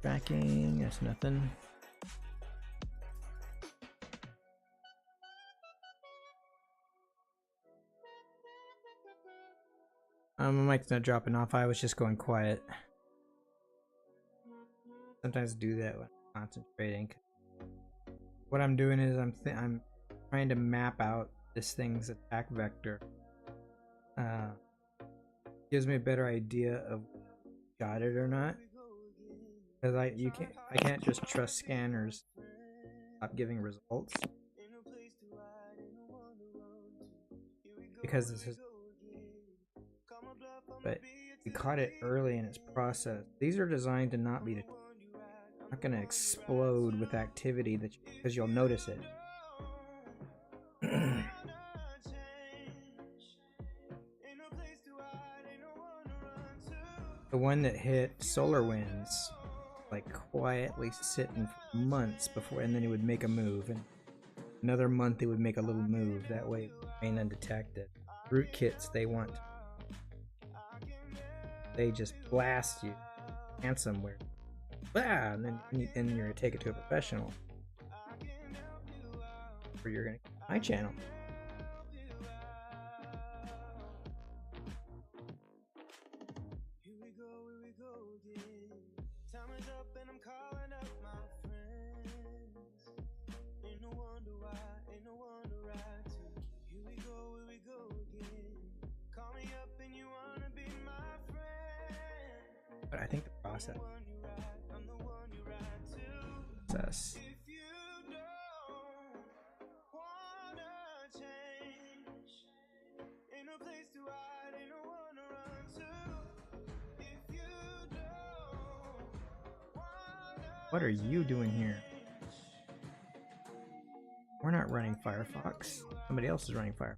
Tracking, that's nothing. My mic's not dropping off. I was just going quiet. Sometimes I do that when I'm concentrating. What I'm doing is I'm trying to map out this thing's attack vector. Gives me a better idea of got it or not. Because I can't just trust scanners. Stop giving results. Because this is. But we caught it early in its process. These are designed to not be not going to explode with activity that because you'll notice it. The one that hit SolarWinds, like quietly sitting for months before, and then it would make a move, and another month it would make a little move. That way it remain undetected. Rootkits, they just blast you ransomware, and then you're gonna take it to a professional, or you're gonna my channel. But I think the process. What are you doing here? We're not running Firefox. Somebody else is running Firefox.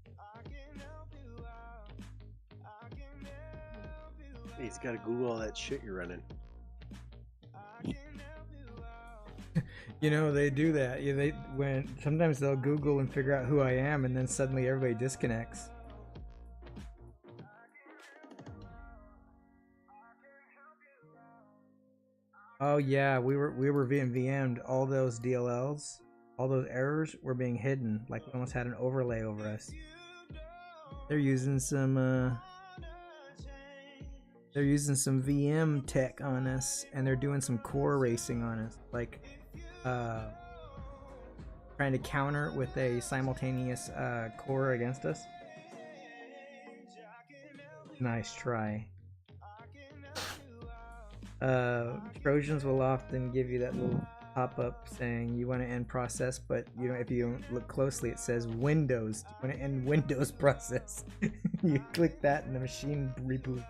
He's got to Google all that shit you're running. You know, they do that. Yeah, sometimes they'll Google and figure out who I am, and then suddenly everybody disconnects. Oh yeah, we were being VM'd. All those DLLs, all those errors were being hidden. Like we almost had an overlay over us. They're using some they're using some VM tech on us, and they're doing some core racing on us, like trying to counter with a simultaneous core against us. Nice try. Trojans will often give you that little pop-up saying you want to end process, but you know, if you don't look closely, it says Windows. You want to end Windows process. You click that and the machine reboots.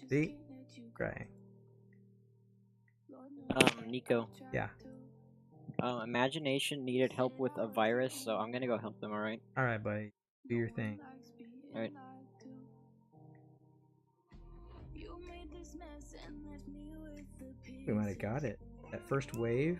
See? Crying. Nico. Yeah. Imagination needed help with a virus, so I'm gonna go help them, alright? Alright, buddy. Do your thing. Alright. We might have got it. That first wave.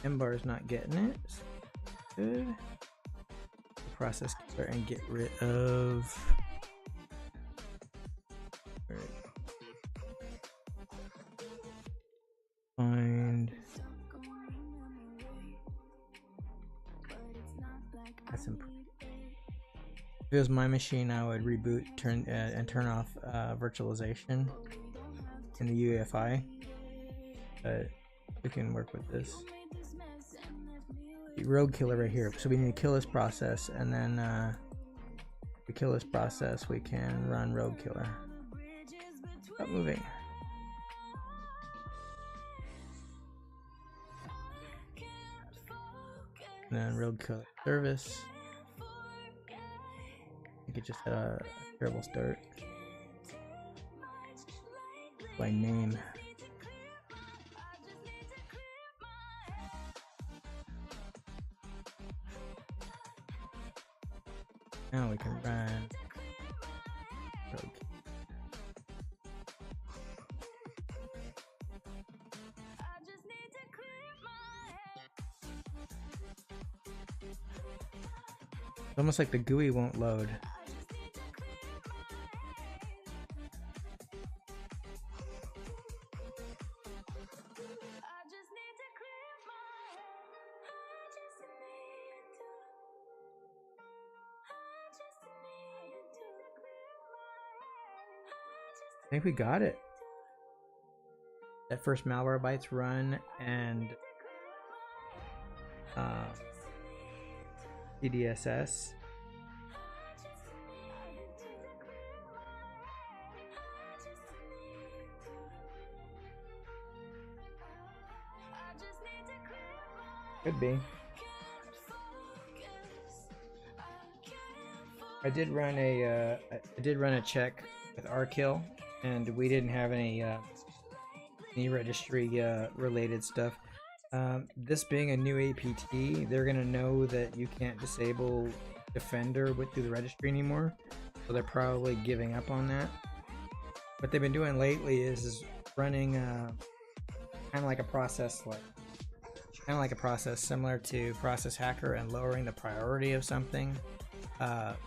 M-bar's not getting it. Good. Process killer and get rid of. Find. That's important. If it was my machine, I would reboot, turn off virtualization in the UEFI. But we can work with this. Rogue killer right here. So we need to kill this process, and then if we kill this process, we can run rogue killer. Stop moving. And then rogue killer service. I think it just had a terrible start. By name. Now we can run rogue. It's almost like the GUI won't load. I think we got it. That first malware bytes run and CDSS. Could be. I did run a check with rkill, and we didn't have any registry related stuff. This being a new APT, they're gonna know that you can't disable Defender through the registry anymore, so they're probably giving up on that. What they've been doing lately is running kind of like a process similar to Process Hacker, and lowering the priority of something,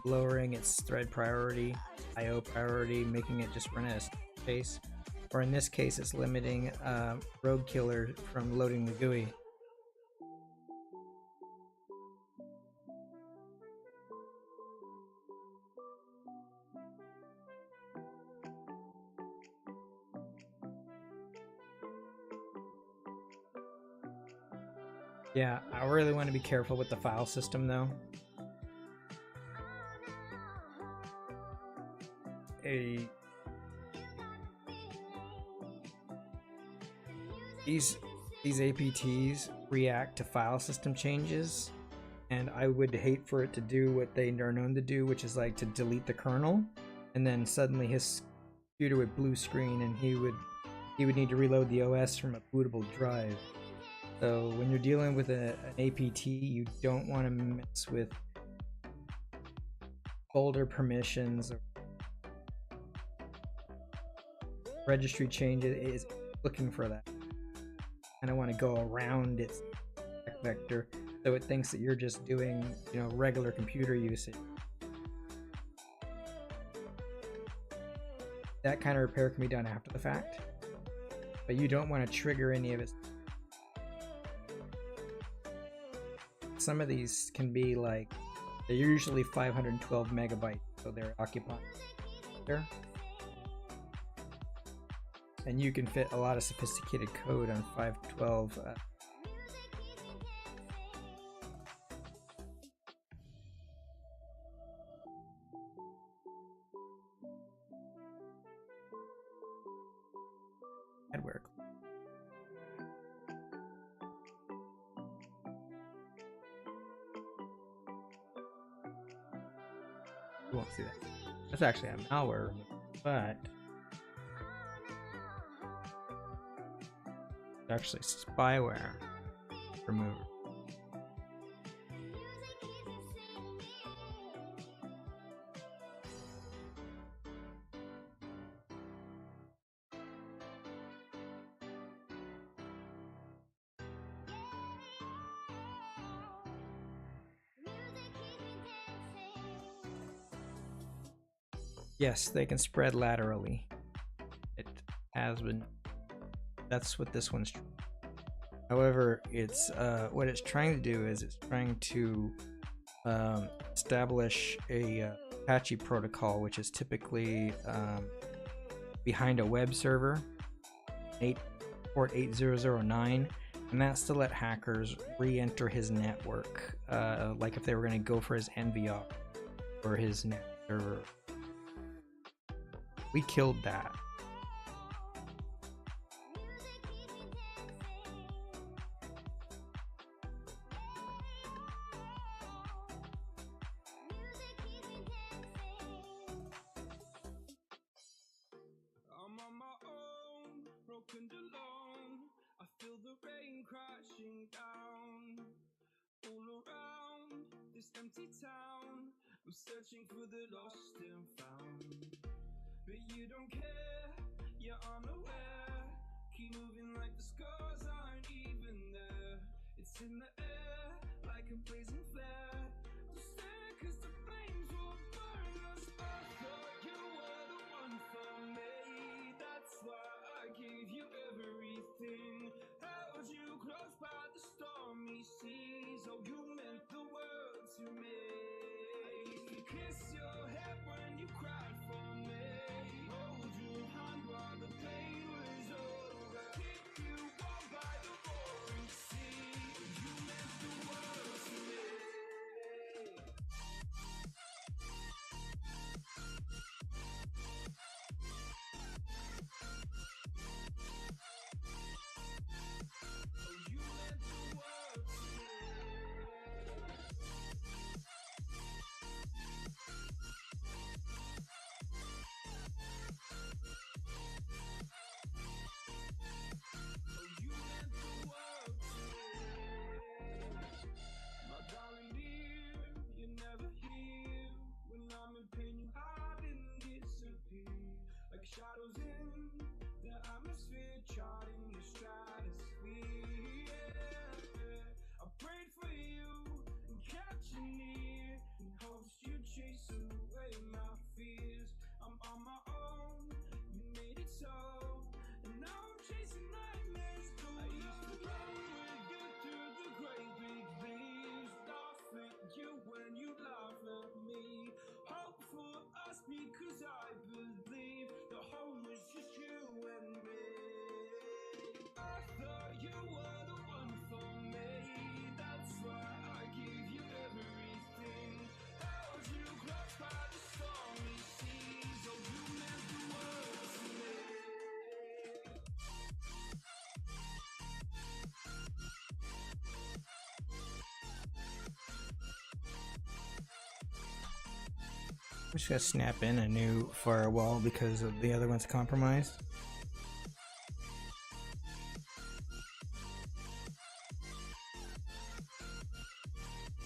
lowering its thread priority, IO priority, making it just run at a pace. Or in this case, it's limiting Rogue Killer from loading the GUI. Yeah, I really want to be careful with the file system though. These APTs react to file system changes, and I would hate for it to do what they are known to do, which is like to delete the kernel, and then suddenly his computer would blue screen and he would need to reload the OS from a bootable drive. So when you're dealing with an APT, you don't want to mess with folder permissions. registry change is looking for that. And I want to go around its vector so it thinks that you're just doing, you know, regular computer usage. That kind of repair can be done after the fact, but you don't want to trigger any of it. Some of these can be like, they're usually 512 megabytes, so they're occupied there. And you can fit a lot of sophisticated code on 512. Hardware. You won't see that. That's actually a malware, but it's actually spyware remover. Yes, they can spread laterally. It has been. That's what this one's. However, it's what it's trying to do is it's trying to establish a Apache protocol, which is typically behind a web server, port 8009, and that's to let hackers re-enter his network, like if they were going to go for his NVR or his net server. We killed that. I'm on my own, broken alone. I feel the rain crashing down all around this empty town. I'm searching for the lost and found, but you don't care, you're unaware. Keep moving like the scars aren't even there. It's in the air like a blazing flare. Don't stare 'cause the flames will burn us. I thought you were the one for me. That's why I gave you everything. Held you close by the stormy seas. Oh, you meant the world to me. I used to kiss your head when you cried for me. Hold your hand while the pain was over. Keep you warm by the roaring sea. You meant the world to me. Oh, you meant the world to me. You meant the world to me. My darling dear, you're never here. When I'm in pain, you hide and disappear. Like shadows in the atmosphere, charting the stratosphere. Yeah. I prayed for you and kept you near, in hopes you'd chase away my fears. I'm on my own, you made it so. And now I'm chasing nightmares through. I used to run with you through the great big leaves, laugh at you when you laugh at me. Hope for us because I believe the home was just you and me. I thought you were the one for me. That's why I gave you everything. Held you close by the stormy seas. Oh, you meant the world to me. I'm just gonna snap in a new firewall because of the other one's compromised.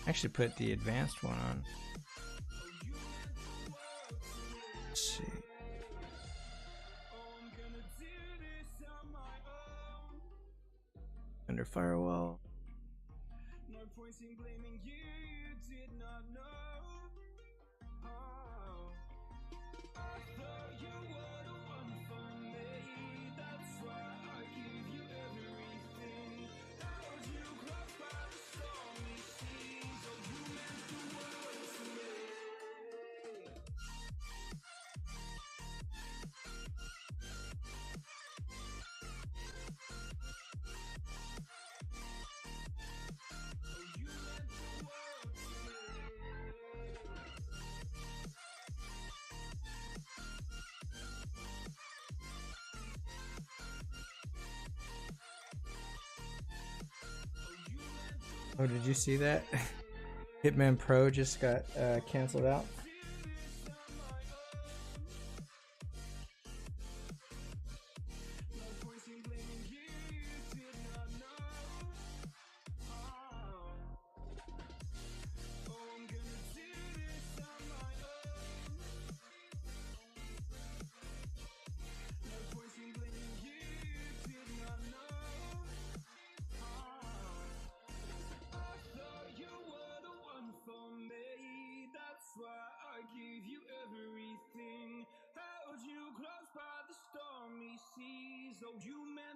Actually put the advanced one on. Let's see. Oh, I'm gonna under firewall. No point in blaming you, you did not know. Oh, I thought you were the one for me. That's why I give you everything. Held you close by the stormy seas. Oh, you meant the world to me. Oh, did you see that? Hitman Pro just got canceled out.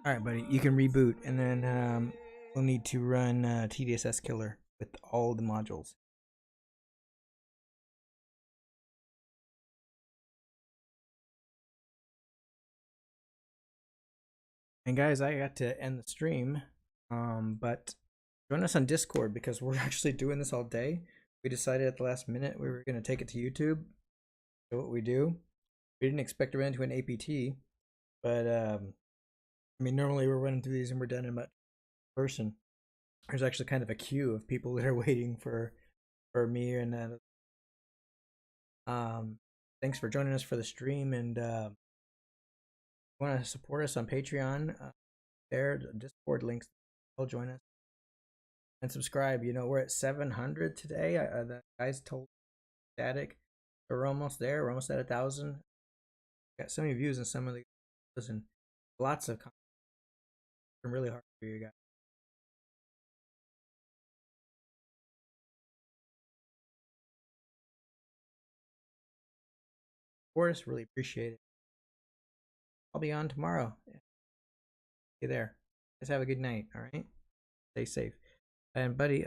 Alright, buddy, you can reboot, and then we'll need to run TDSS Killer with all the modules. And guys, I got to end the stream, but join us on Discord because we're actually doing this all day. We decided at the last minute we were going to take it to YouTube, show what we do. We didn't expect to run into an APT, but I mean, normally we're running through these and we're done in about person. There's actually kind of a queue of people that are waiting for me, and thanks for joining us for the stream. And want to support us on Patreon? There, the Discord links. I'll join us and subscribe. You know, we're at 700 today. The guys told Static, so we're almost there. We're almost at 1,000. Got so many views and some of the and lots of content. It's been really hard for you guys. Support us, really appreciate it. I'll be on tomorrow. See you there. Guys, have a good night. All right, stay safe. And buddy,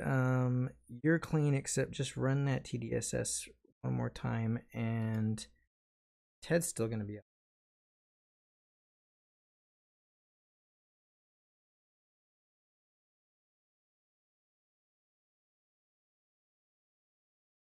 you're clean, except just run that TDSS one more time, and Ted's still gonna be up.